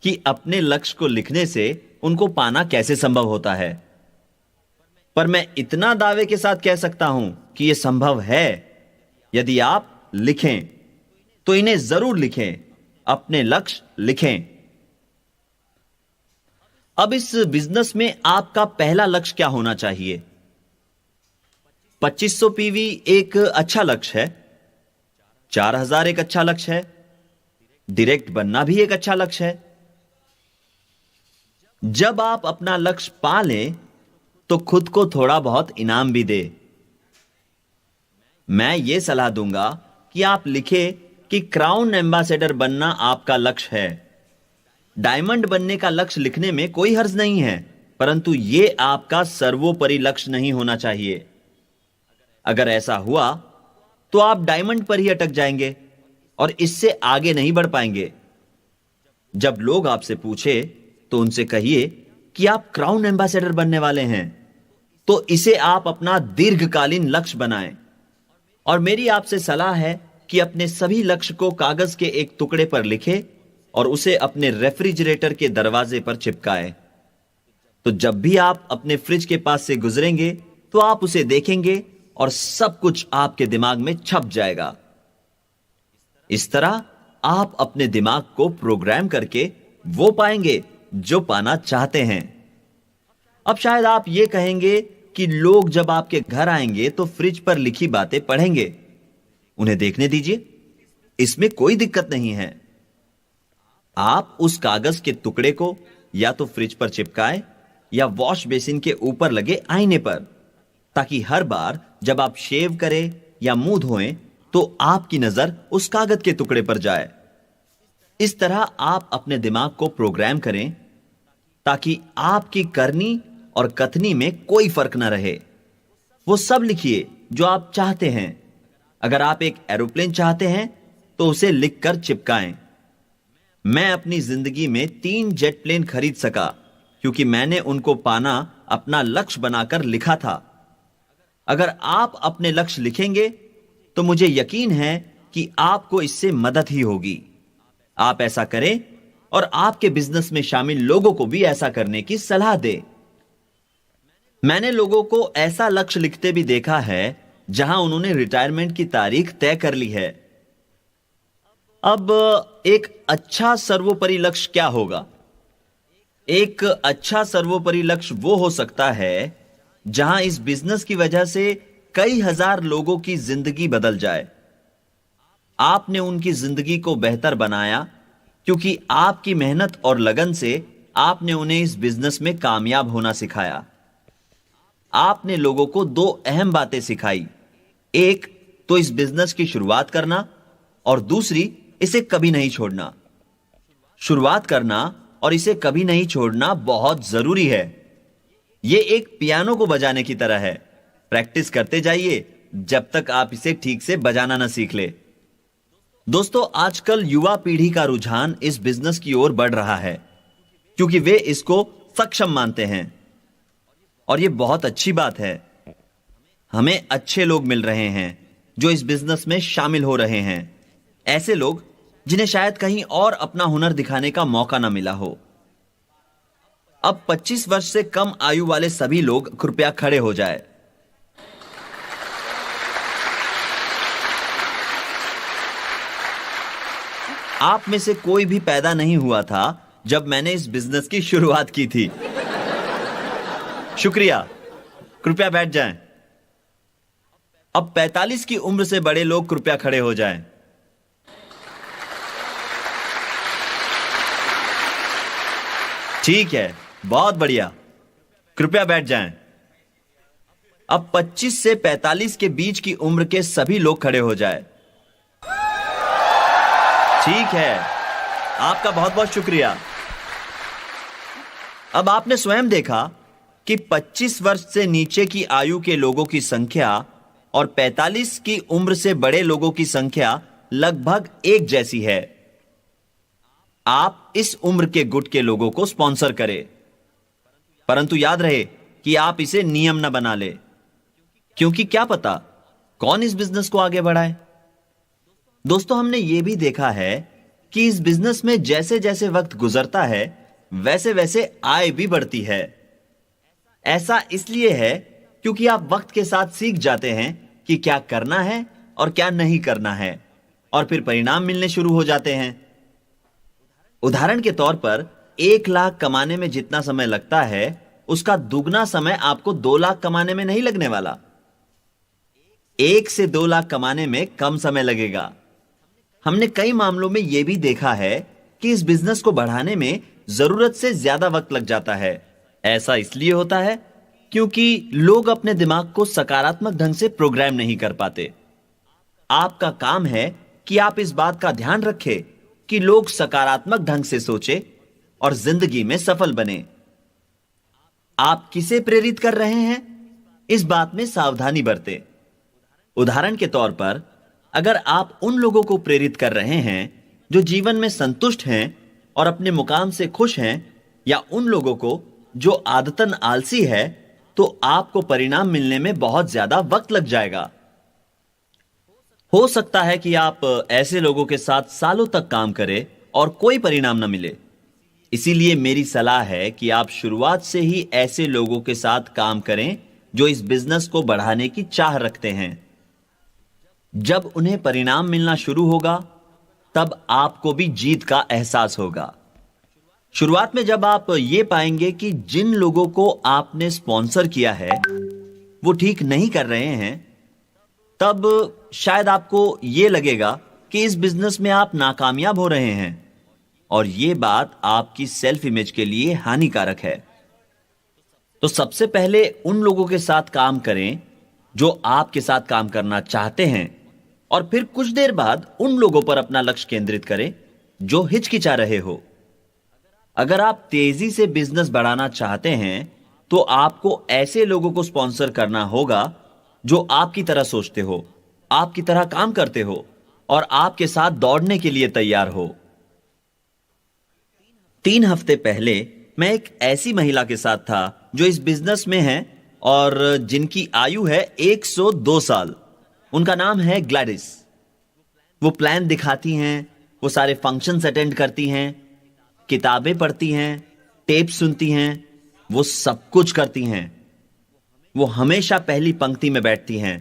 कि अपने लक्ष्य को लिखने से उनको पाना कैसे संभव होता है। पर मैं इतना दावे के साथ कह सकता हूं कि यह संभव है। यदि आप लिखें तो इन्हें जरूर लिखें, अपने लक्ष्य लिखें। अब इस बिजनेस में आपका पहला लक्ष्य क्या होना चाहिए? 2500 पीवी एक अच्छा लक्ष्य है, 4000 एक अच्छा लक्ष्य है, डायरेक्ट बनना भी एक अच्छा लक्ष्य है। जब आप अपना लक्ष्य पा लें तो खुद को थोड़ा बहुत इनाम भी दे। मैं यह सलाह दूंगा कि आप लिखें कि क्राउन एम्बेसडर बनना आपका लक्ष्य है। डायमंड बनने का लक्ष्य लिखने में कोई हर्ज नहीं है, परंतु यह आपका सर्वोपरि लक्ष्य नहीं होना चाहिए। अगर ऐसा हुआ तो आप डायमंड पर ही अटक जाएंगे और इससे आगे नहीं बढ़ पाएंगे। जब लोग आपसे पूछे तो उनसे कहिए कि आप क्राउन एम्बेसडर बनने वाले हैं, तो इसे आप अपना दीर्घकालीन लक्ष्य बनाएं। और मेरी आपसे सलाह है कि अपने सभी लक्ष्य को कागज के एक टुकड़े पर लिखें और उसे अपने रेफ्रिजरेटर के दरवाजे पर चिपकाएं। तो जब भी आप अपने फ्रिज के पास से गुजरेंगे तो आप उसे देखेंगे और सब कुछ आपके दिमाग में छप जाएगा। इस तरह आप अपने दिमाग को प्रोग्राम करके वो पाएंगे जो पाना चाहते हैं। अब शायद आप यह कहेंगे कि लोग जब आपके घर आएंगे तो फ्रिज पर लिखी बातें पढ़ेंगे। उन्हें देखने दीजिए, इसमें कोई दिक्कत नहीं है। आप उस कागज के टुकड़े को या तो फ्रिज पर चिपकाएं या वॉश बेसिन के ऊपर लगे आईने पर, ताकि हर बार जब आप शेव करें या मुंह धोएं तो आपकी नजर उस कागज के टुकड़े पर जाए। इस तरह आप अपने दिमाग को प्रोग्राम करें ताकि आपकी करनी और कथनी में कोई फर्क ना रहे। वो सब लिखिए जो आप चाहते हैं। अगर आप एक एरोप्लेन चाहते हैं तो उसे लिखकर चिपकाएं। मैं अपनी जिंदगी में 3 जेट प्लेन खरीद सका क्योंकि मैंने उनको पाना अपना लक्ष्य बनाकर लिखा था। अगर आप अपने लक्ष्य लिखेंगे तो मुझे यकीन है कि आपको इससे मदद ही होगी। आप ऐसा करें और आपके बिजनेस में शामिल लोगों को भी ऐसा करने की सलाह दें। मैंने लोगों को ऐसा लक्ष्य लिखते भी देखा है जहां उन्होंने रिटायरमेंट की तारीख तय कर ली है। अब एक अच्छा सर्वोपरि लक्ष्य क्या होगा? एक अच्छा सर्वोपरि लक्ष्य वो हो सकता है जहां इस बिजनेस की वजह से कई हजार लोगों की जिंदगी बदल जाए। आपने उनकी जिंदगी को बेहतर बनाया क्योंकि आपकी मेहनत और लगन से आपने उन्हें इस बिजनेस में कामयाब होना सिखाया। आपने लोगों को 2 अहम बातें सिखाई। एक तो इस बिजनेस की शुरुआत करना और दूसरी इसे कभी नहीं छोड़ना। शुरुआत करना और इसे कभी नहीं छोड़ना बहुत जरूरी है। यह एक पियानो को बजाने की तरह है। प्रैक्टिस करते जाइए जब तक आप इसे ठीक से बजाना ना सीख ले। दोस्तों, आजकल युवा पीढ़ी का रुझान इस बिजनेस की ओर बढ़ रहा है क्योंकि वे इसको सक्षम मानते हैं, और यह बहुत अच्छी बात है। हमें अच्छे लोग मिल रहे हैं जो इस बिजनेस में शामिल हो रहे हैं। ऐसे लोग जिन्हें शायद कहीं और अपना हुनर दिखाने का मौका ना मिला हो। अब 25 वर्ष से कम आयु वाले सभी लोग कृपया खड़े हो जाएं। आप में से कोई भी पैदा नहीं हुआ था जब मैंने इस बिजनेस की शुरुआत की थी। शुक्रिया, कृपया बैठ जाएं। अब 45 की उम्र से बड़े लोग कृपया खड़े हो जाएं। ठीक है, बहुत बढ़िया। कृपया बैठ जाएं। अब 25 से 45 के बीच की उम्र के सभी लोग खड़े हो जाएं। ठीक है, आपका बहुत बहुत शुक्रिया। अब आपने स्वयं देखा कि 25 वर्ष से नीचे की आयु के लोगों की संख्या और 45 की उम्र से बड़े लोगों की संख्या लगभग एक जैसी है। आप इस उम्र के गुट के लोगों को स्पॉन्सर करें, परंतु याद रहे कि आप इसे नियम न बना ले, क्योंकि क्या पता कौन इस बिजनेस को आगे बढ़ाए। दोस्तों, हमने यह भी देखा है कि इस बिजनेस में जैसे जैसे वक्त गुजरता है वैसे वैसे आय भी बढ़ती है। ऐसा इसलिए है क्योंकि आप वक्त के साथ सीख जाते हैं कि क्या करना है और क्या नहीं करना है, और फिर परिणाम मिलने शुरू हो जाते हैं। उदाहरण के तौर पर 1 लाख कमाने में जितना समय लगता है उसका दुगना समय आपको 2 लाख कमाने में नहीं लगने वाला। 1 से 2 लाख कमाने में कम समय लगेगा। हमने कई मामलों में यह भी देखा है कि इस बिजनेस को बढ़ाने में जरूरत से ज्यादा वक्त लग जाता है। ऐसा इसलिए होता है क्योंकि लोग अपने दिमाग को सकारात्मक ढंग से प्रोग्राम नहीं कर पाते। आपका काम है कि आप इस बात का ध्यान रखें कि लोग सकारात्मक ढंग से सोचें और जिंदगी में सफल बने। आप किसे प्रेरित कर रहे हैं, इस बात में सावधानी बरतें। उदाहरण के तौर पर, अगर आप उन लोगों को प्रेरित कर रहे हैं जो जीवन में संतुष्ट हैं और अपने मुकाम से खुश हैं, या उन लोगों को जो आदतन आलसी है, तो आपको परिणाम मिलने में बहुत ज्यादा वक्त लग जाएगा। हो सकता है कि आप ऐसे लोगों के साथ सालों तक काम करें और कोई परिणाम न मिले। इसीलिए मेरी सलाह है कि आप शुरुआत से ही ऐसे लोगों के साथ काम करें जो इस बिजनेस को बढ़ाने की चाह रखते हैं। जब उन्हें परिणाम मिलना शुरू होगा तब आपको भी जीत का एहसास होगा। शुरुआत में जब आप ये पाएंगे कि जिन लोगों को आपने स्पॉन्सर किया है वो ठीक नहीं कर रहे हैं, तब शायद आपको यह लगेगा कि इस बिजनेस में आप नाकामयाब हो रहे हैं, और यह बात आपकी सेल्फ इमेज के लिए हानिकारक है। तो सबसे पहले उन लोगों के साथ काम करें जो आपके साथ काम करना चाहते हैं, और फिर कुछ देर बाद उन लोगों पर अपना लक्ष्य केंद्रित करें जो हिचकिचा रहे हो। अगर आप तेजी से बिजनेस बढ़ाना चाहते हैं तो आपको ऐसे लोगों को स्पॉन्सर करना होगा जो आपकी तरह सोचते हो, आपकी तरह काम करते हो और आपके साथ दौड़ने के लिए तैयार हो। 3 हफ्ते पहले मैं एक ऐसी महिला के साथ था जो इस बिजनेस में है और जिनकी आयु है 102 साल। उनका नाम है ग्लैडिस। वो प्लान दिखाती हैं, वो सारे फंक्शंस अटेंड करती हैं, किताबें पढ़ती हैं, टेप सुनती हैं, वो सब कुछ करती हैं। वो हमेशा पहली पंक्ति में बैठती हैं।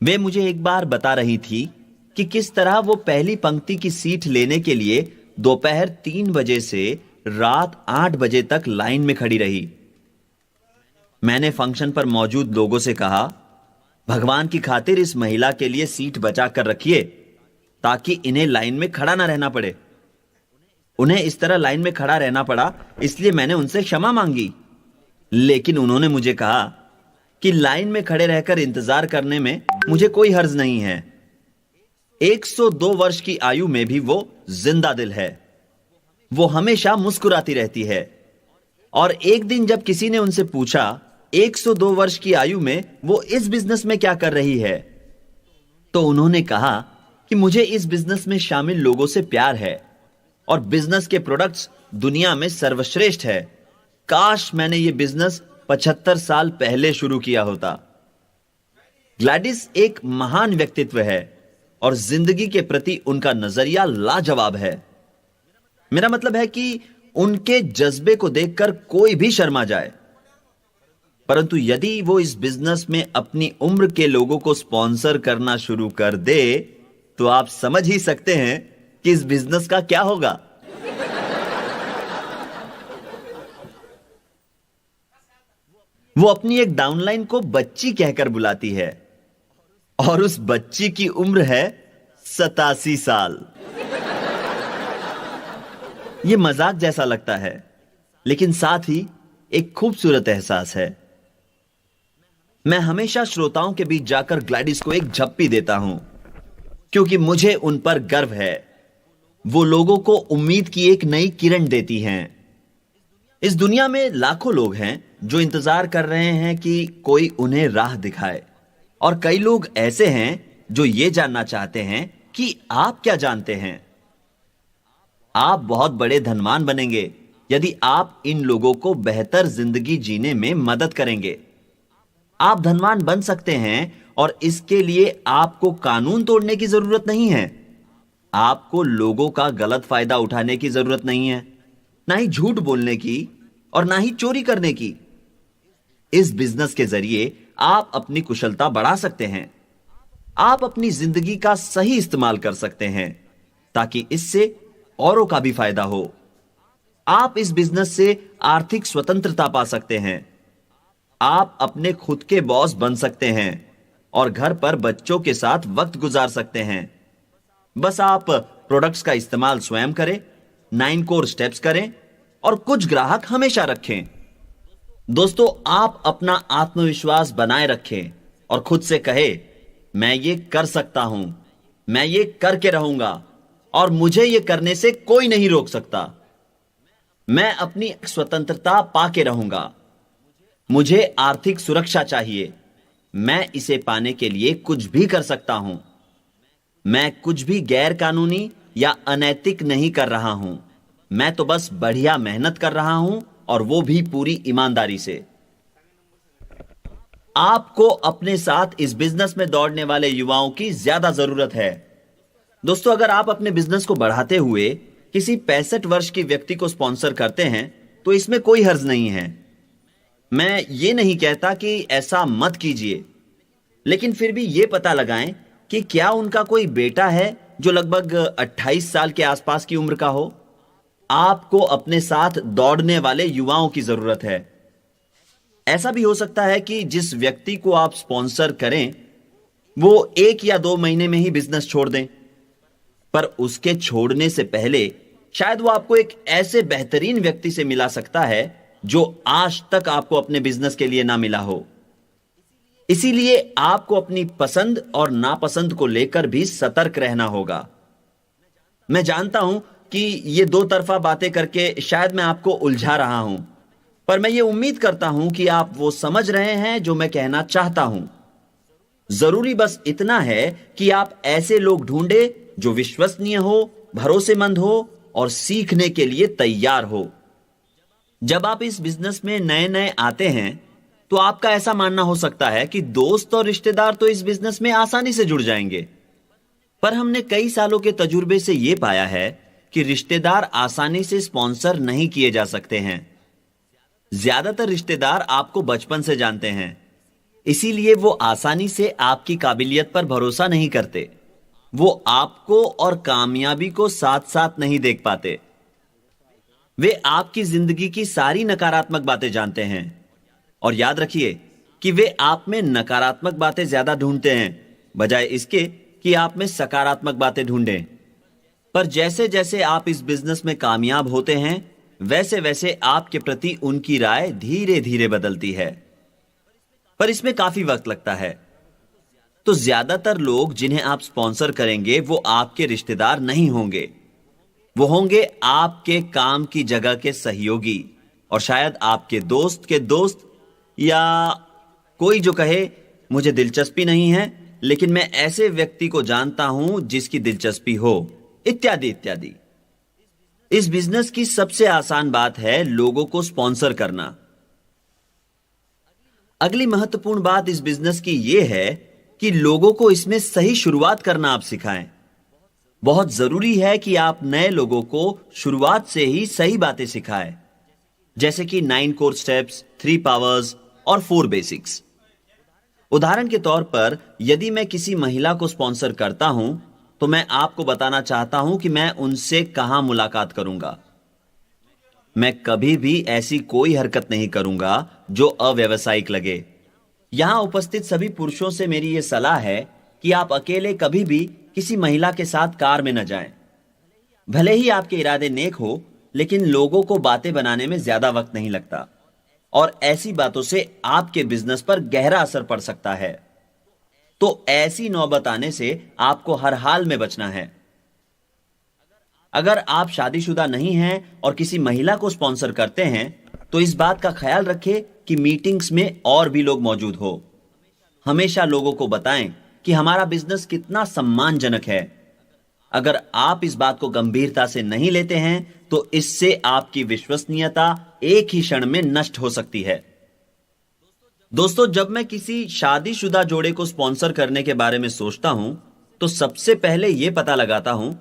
वे मुझे एक बार बता रही थी कि किस तरह वो पहली पंक्ति की सीट लेने के लिए दोपहर 3 बजे से रात 8 बजे तक लाइन में खड़ी रही। मैंने फंक्शन पर मौजूद लोगों से कहा, भगवान की खातिर इस महिला के लिए सीट बचा कर रखिए ताकि इन्हें लाइन में खड़ा ना रहना पड़े। उन्हें इस तरह लाइन में खड़ा रहना पड़ा, इसलिए मैंने उनसे क्षमा मांगी, लेकिन उन्होंने मुझे कहा कि लाइन में खड़े रहकर इंतजार करने में मुझे कोई हर्ज नहीं है। 102 वर्ष की आयु में भी वो जिंदा दिल है। वो हमेशा मुस्कुराती रहती है। और एक दिन जब किसी ने उनसे पूछा 102 वर्ष की आयु में वो इस बिजनेस में क्या कर रही है, तो उन्होंने कहा कि मुझे इस बिजनेस में शामिल लोगों से प्यार है और बिजनेस के प्रोडक्ट्स दुनिया में सर्वश्रेष्ठ है। काश मैंने ये बिजनेस 75 साल पहले शुरू किया होता। ग्लैडिस एक महान व्यक्तित्व है और जिंदगी के प्रति उनका नजरिया लाजवाब है। मेरा मतलब है कि उनके जज्बे को देखकर कोई भी शर्मा जाए। परंतु यदि वो इस बिजनेस में अपनी उम्र के लोगों को स्पॉन्सर करना शुरू कर दे, तो आप समझ ही सकते हैं कि इस बिजनेस का क्या होगा। वो अपनी एक डाउनलाइन को बच्ची कहकर बुलाती है और उस बच्ची की उम्र है 87 साल। यह मजाक जैसा लगता है, लेकिन साथ ही एक खूबसूरत एहसास है। मैं हमेशा श्रोताओं के बीच जाकर ग्लैडिस को एक झप्पी देता हूं, क्योंकि मुझे उन पर गर्व है। वो लोगों को उम्मीद की एक नई किरण देती हैं। इस दुनिया में लाखों लोग हैं जो इंतजार कर रहे हैं कि कोई उन्हें राह दिखाए, और कई लोग ऐसे हैं जो ये जानना चाहते हैं कि आप क्या जानते हैं। आप बहुत बड़े धनवान बनेंगे यदि आप इन लोगों को बेहतर जिंदगी जीने में मदद करेंगे। आप धनवान बन सकते हैं, और इसके लिए आपको कानून तोड़ने की जरूरत नहीं है। आपको लोगों का गलत फायदा उठाने की जरूरत नहीं है, ना ही झूठ बोलने की, और ना ही चोरी करने की। इस बिजनेस के जरिए आप अपनी कुशलता बढ़ा सकते हैं। आप अपनी जिंदगी का सही इस्तेमाल कर सकते हैं, ताकि इससे औरों का भी फायदा हो। आप इस बिजनेस से आर्थिक स्वतंत्रता पा सकते हैं। आप अपने खुद के बॉस बन सकते हैं और घर पर बच्चों के साथ वक्त गुजार सकते हैं। बस आप प्रोडक्ट्स का इस्तेमाल स्वयं करें, 9 कोर स्टेप्स करें, और कुछ ग्राहक हमेशा रखें। दोस्तों, आप अपना आत्मविश्वास बनाए रखें और खुद से कहे, मैं ये कर सकता हूं, मैं ये करके रहूंगा, और मुझे ये करने से कोई नहीं रोक सकता। मैं अपनी स्वतंत्रता पाके रहूंगा। मुझे आर्थिक सुरक्षा चाहिए। मैं इसे पाने के लिए कुछ भी कर सकता हूं। मैं कुछ भी गैर कानूनी या अनैतिक नहीं कर रहा हूं। मैं तो बस बढ़िया मेहनत कर रहा हूं, और वो भी पूरी ईमानदारी से। आपको अपने साथ इस बिजनेस में दौड़ने वाले युवाओं की ज्यादा जरूरत है। दोस्तों, अगर आप अपने बिजनेस को बढ़ाते हुए किसी 65 वर्ष की व्यक्ति को स्पॉन्सर करते हैं तो इसमें कोई हर्ज नहीं है। मैं ये नहीं कहता कि ऐसा मत कीजिए, लेकिन फिर भी यह पता लगाएं कि क्या उनका कोई बेटा है जो लगभग 28 साल के आसपास की उम्र का हो। आपको अपने साथ दौड़ने वाले युवाओं की जरूरत है। ऐसा भी हो सकता है कि जिस व्यक्ति को आप स्पॉन्सर करें वो 1 या 2 महीने में ही बिजनेस छोड़ दें, पर उसके छोड़ने से पहले शायद वो आपको एक ऐसे बेहतरीन व्यक्ति से मिला सकता है जो आज तक आपको अपने बिजनेस के लिए ना मिला हो। इसीलिए आपको अपनी पसंद और नापसंद को लेकर भी सतर्क रहना होगा। मैं जानता हूं कि ये दो तरफा बातें करके शायद मैं आपको उलझा रहा हूं, पर मैं ये उम्मीद करता हूं कि आप वो समझ रहे हैं जो मैं कहना चाहता हूं। जरूरी बस इतना है कि आप ऐसे लोग ढूंढे जो विश्वसनीय हो, भरोसेमंद हो और सीखने के लिए तैयार हो। जब आप इस बिजनेस में नए नए आते हैं तो आपका ऐसा मानना हो सकता है कि दोस्त और रिश्तेदार तो इस बिजनेस में आसानी से जुड़ जाएंगे, पर हमने कई सालों के तजुर्बे से यह पाया है कि रिश्तेदार आसानी से स्पॉन्सर नहीं किए जा सकते हैं। ज्यादातर रिश्तेदार आपको बचपन से जानते हैं, इसीलिए वो आसानी से आपकी काबिलियत पर भरोसा नहीं करते। वो आपको और कामयाबी को साथ साथ नहीं देख पाते। वे आपकी जिंदगी की सारी नकारात्मक बातें जानते हैं, और याद रखिए कि वे आप में नकारात्मक बातें ज्यादा ढूंढते हैं बजाय इसके कि आप में सकारात्मक बातें ढूंढें। पर जैसे जैसे आप इस बिजनेस में कामयाब होते हैं वैसे वैसे आपके प्रति उनकी राय धीरे धीरे बदलती है, पर इसमें काफी वक्त लगता है। तो ज्यादातर लोग जिन्हें आप स्पॉन्सर करेंगे वो आपके रिश्तेदार नहीं होंगे। वो होंगे आपके काम की जगह के सहयोगी, और शायद आपके दोस्त के दोस्त, या कोई जो कहे मुझे दिलचस्पी नहीं है लेकिन मैं ऐसे व्यक्ति को जानता हूं जिसकी दिलचस्पी हो, इत्यादि इत्यादि। इस बिजनेस की सबसे आसान बात है लोगों को स्पॉन्सर करना। अगली महत्वपूर्ण बात इस बिजनेस की यह है कि लोगों को इसमें सही शुरुआत करना आप सिखाएं। बहुत जरूरी है कि आप नए लोगों को शुरुआत से ही सही बातें सिखाएं, जैसे कि 9 कोर स्टेप्स, 3 पावर्स और 4 बेसिक्स। उदाहरण के तौर पर यदि मैं किसी महिला को स्पॉन्सर करता हूं तो मैं आपको बताना चाहता हूं कि मैं उनसे कहां मुलाकात करूंगा। मैं कभी भी ऐसी कोई हरकत नहीं करूंगा जो अव्यावसायिक लगे। यहां उपस्थित सभी पुरुषों से मेरी यह सलाह है कि आप अकेले कभी भी किसी महिला के साथ कार में न जाएं। भले ही आपके इरादे नेक हो, लेकिन लोगों को बातें बनाने में ज्यादा वक्त नहीं लगता और ऐसी बातों से आपके बिजनेस पर गहरा असर पड़ सकता है। तो ऐसी नौबत आने से आपको हर हाल में बचना है। अगर आप शादीशुदा नहीं हैं और किसी महिला को स्पॉन्सर करते हैं, तो इस बात का ख्याल रखें कि मीटिंग्स में और भी लोग मौजूद हो। हमेशा लोगों को बताएं कि हमारा बिजनेस कितना सम्मानजनक है। अगर आप इस बात को गंभीरता से नहीं लेते हैं, तो इससे आपकी विश्वसनीयता एक ही क्षण में नष्ट हो सकती है। दोस्तों, जब मैं किसी शादीशुदा जोड़े को स्पॉन्सर करने के बारे में सोचता हूं, तो सबसे पहले यह पता लगाता हूं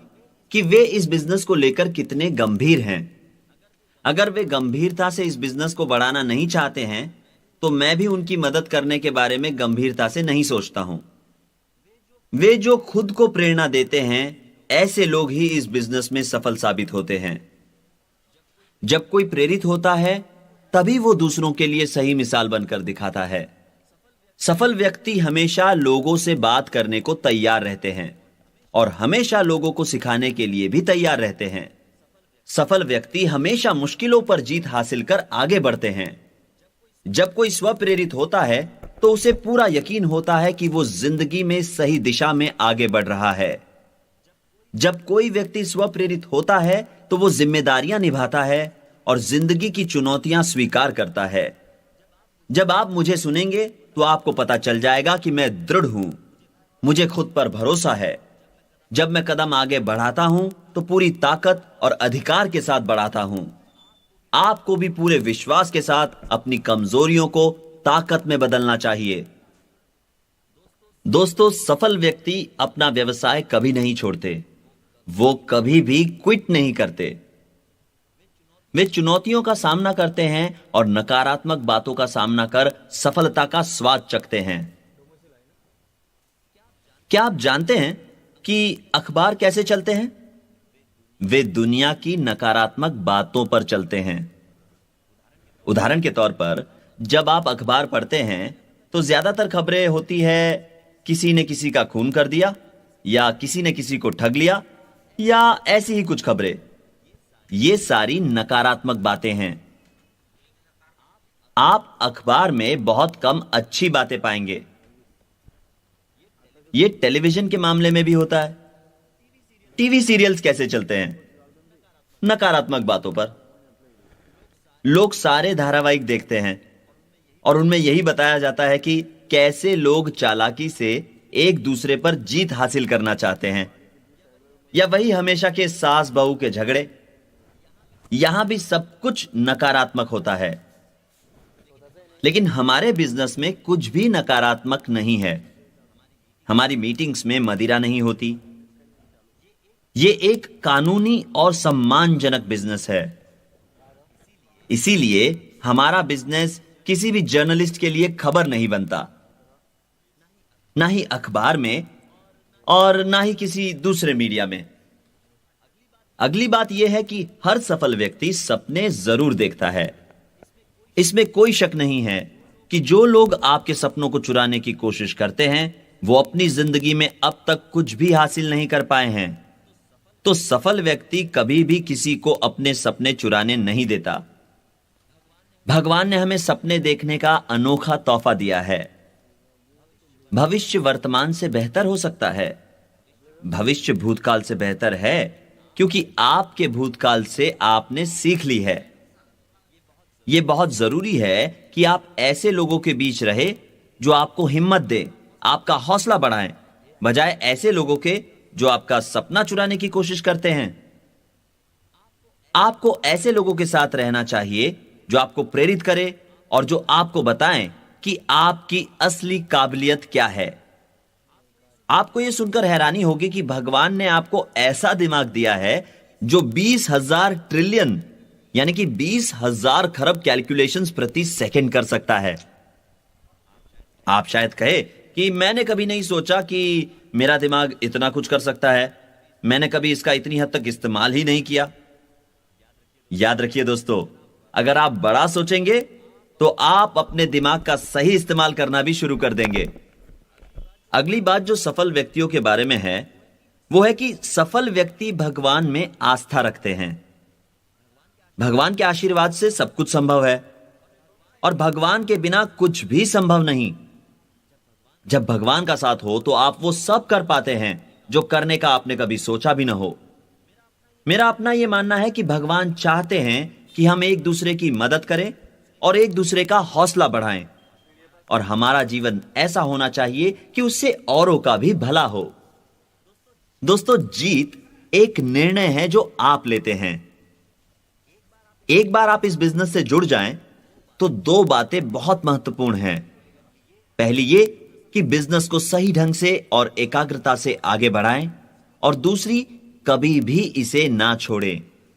कि वे इस बिजनेस को लेकर कितने गंभीर हैं। अगर वे गंभीरता से इस बिजनेस को बढ़ाना नहीं चाहते हैं, तो मैं भी उनकी मदद करने के बारे में गंभीरता से नहीं सोचता हूं। वे जो खुद को प्रेरणा देते हैं, ऐसे लोग ही इस बिजनेस में सफल साबित होते हैं। जब कोई प्रेरित होता है, तभी वो दूसरों के लिए सही मिसाल बनकर दिखाता है। सफल व्यक्ति हमेशा लोगों से बात करने को तैयार रहते हैं और हमेशा लोगों को सिखाने के लिए भी तैयार रहते हैं। सफल व्यक्ति हमेशा मुश्किलों पर जीत हासिल कर आगे बढ़ते हैं। जब कोई स्वप्रेरित होता है, तो उसे पूरा यकीन होता है कि वो जिंदगी में सही दिशा में आगे बढ़ रहा है। जब कोई व्यक्ति स्वप्रेरित होता है, तो वो जिम्मेदारियां निभाता है और जिंदगी की चुनौतियां स्वीकार करता है। जब आप मुझे सुनेंगे, तो आपको पता चल जाएगा कि मैं दृढ़ हूं, मुझे खुद पर भरोसा है। जब मैं कदम आगे बढ़ाता हूं, तो पूरी ताकत और अधिकार के साथ बढ़ाता हूं। आपको भी पूरे विश्वास के साथ अपनी कमजोरियों को ताकत में बदलना चाहिए। दोस्तों, सफल व्यक्ति अपना व्यवसाय कभी नहीं छोड़ते। वो कभी भी क्विट नहीं करते। वे चुनौतियों का सामना करते हैं और नकारात्मक बातों का सामना कर सफलता का स्वाद चखते हैं। क्या आप जानते हैं कि अखबार कैसे चलते हैं? वे दुनिया की नकारात्मक बातों पर चलते हैं। उदाहरण के तौर पर, जब आप अखबार पढ़ते हैं, तो ज्यादातर खबरें होती है किसी ने किसी का खून कर दिया, या किसी ने किसी को ठग लिया, या ऐसी ही कुछ खबरें। ये सारी नकारात्मक बातें हैं। आप अखबार में बहुत कम अच्छी बातें पाएंगे। ये टेलीविजन के मामले में भी होता है। टीवी सीरियल्स कैसे चलते हैं? नकारात्मक बातों पर। लोग सारे धारावाहिक देखते हैं और उनमें यही बताया जाता है कि कैसे लोग चालाकी से एक दूसरे पर जीत हासिल करना चाहते हैं, या वही हमेशा के सास बहू के झगड़े। यहां भी सब कुछ नकारात्मक होता है। लेकिन हमारे बिजनेस में कुछ भी नकारात्मक नहीं है। हमारी मीटिंग्स में मदिरा नहीं होती। यह एक कानूनी और सम्मानजनक बिजनेस है। इसीलिए हमारा बिजनेस किसी भी जर्नलिस्ट के लिए खबर नहीं बनता, ना ही अखबार में और ना ही किसी दूसरे मीडिया में। अगली बात यह है कि हर सफल व्यक्ति सपने जरूर देखता है। इसमें कोई शक नहीं है कि जो लोग आपके सपनों को चुराने की कोशिश करते हैं, वो अपनी जिंदगी में अब तक कुछ भी हासिल नहीं कर पाए हैं। तो सफल व्यक्ति कभी भी किसी को अपने सपने चुराने नहीं देता। भगवान ने हमें सपने देखने का अनोखा तोहफा दिया है। भविष्य वर्तमान से बेहतर हो सकता है। भविष्य भूतकाल से बेहतर है, क्योंकि आपके भूतकाल से आपने सीख ली है। यह बहुत जरूरी है कि आप ऐसे लोगों के बीच रहे जो आपको हिम्मत दें, आपका हौसला बढ़ाएं, बजाय ऐसे लोगों के जो आपका सपना चुराने की कोशिश करते हैं। आपको ऐसे लोगों के साथ रहना चाहिए जो आपको प्रेरित करे और जो आपको बताएं कि आपकी असली काबिलियत क्या है। आपको यह सुनकर हैरानी होगी कि भगवान ने आपको ऐसा दिमाग दिया है जो 20,000 ट्रिलियन यानी कि 20,000 खरब कैलकुलेशंस प्रति सेकंड कर सकता है। आप शायद कहे कि मैंने कभी नहीं सोचा कि मेरा दिमाग इतना कुछ कर सकता है। मैंने कभी इसका इतनी हद तक इस्तेमाल ही नहीं किया। याद रखिए दोस्तों, अगर आप बड़ा सोचेंगे तो आप अपने दिमाग का सही इस्तेमाल करना भी शुरू कर देंगे। अगली बात जो सफल व्यक्तियों के बारे में है वो है कि सफल व्यक्ति भगवान में आस्था रखते हैं। भगवान के आशीर्वाद से सब कुछ संभव है और भगवान के बिना कुछ भी संभव नहीं। जब भगवान का साथ हो तो आप वो सब कर पाते हैं जो करने का आपने कभी सोचा भी ना हो। मेरा अपना यह मानना है कि भगवान चाहते हैं कि हम एक दूसरे की मदद करें और एक दूसरे का हौसला बढ़ाएं, और हमारा जीवन ऐसा होना चाहिए कि उससे औरों का भी भला हो। दोस्तों, जीत एक निर्णय है जो आप लेते हैं। एक बार आप इस बिजनेस से जुड़ जाएं तो दो बातें बहुत महत्वपूर्ण हैं। पहली ये कि बिजनेस को सही ढंग से और एकाग्रता से आगे बढ़ाएं, और दूसरी, कभी भी इसे ना छोड़ें।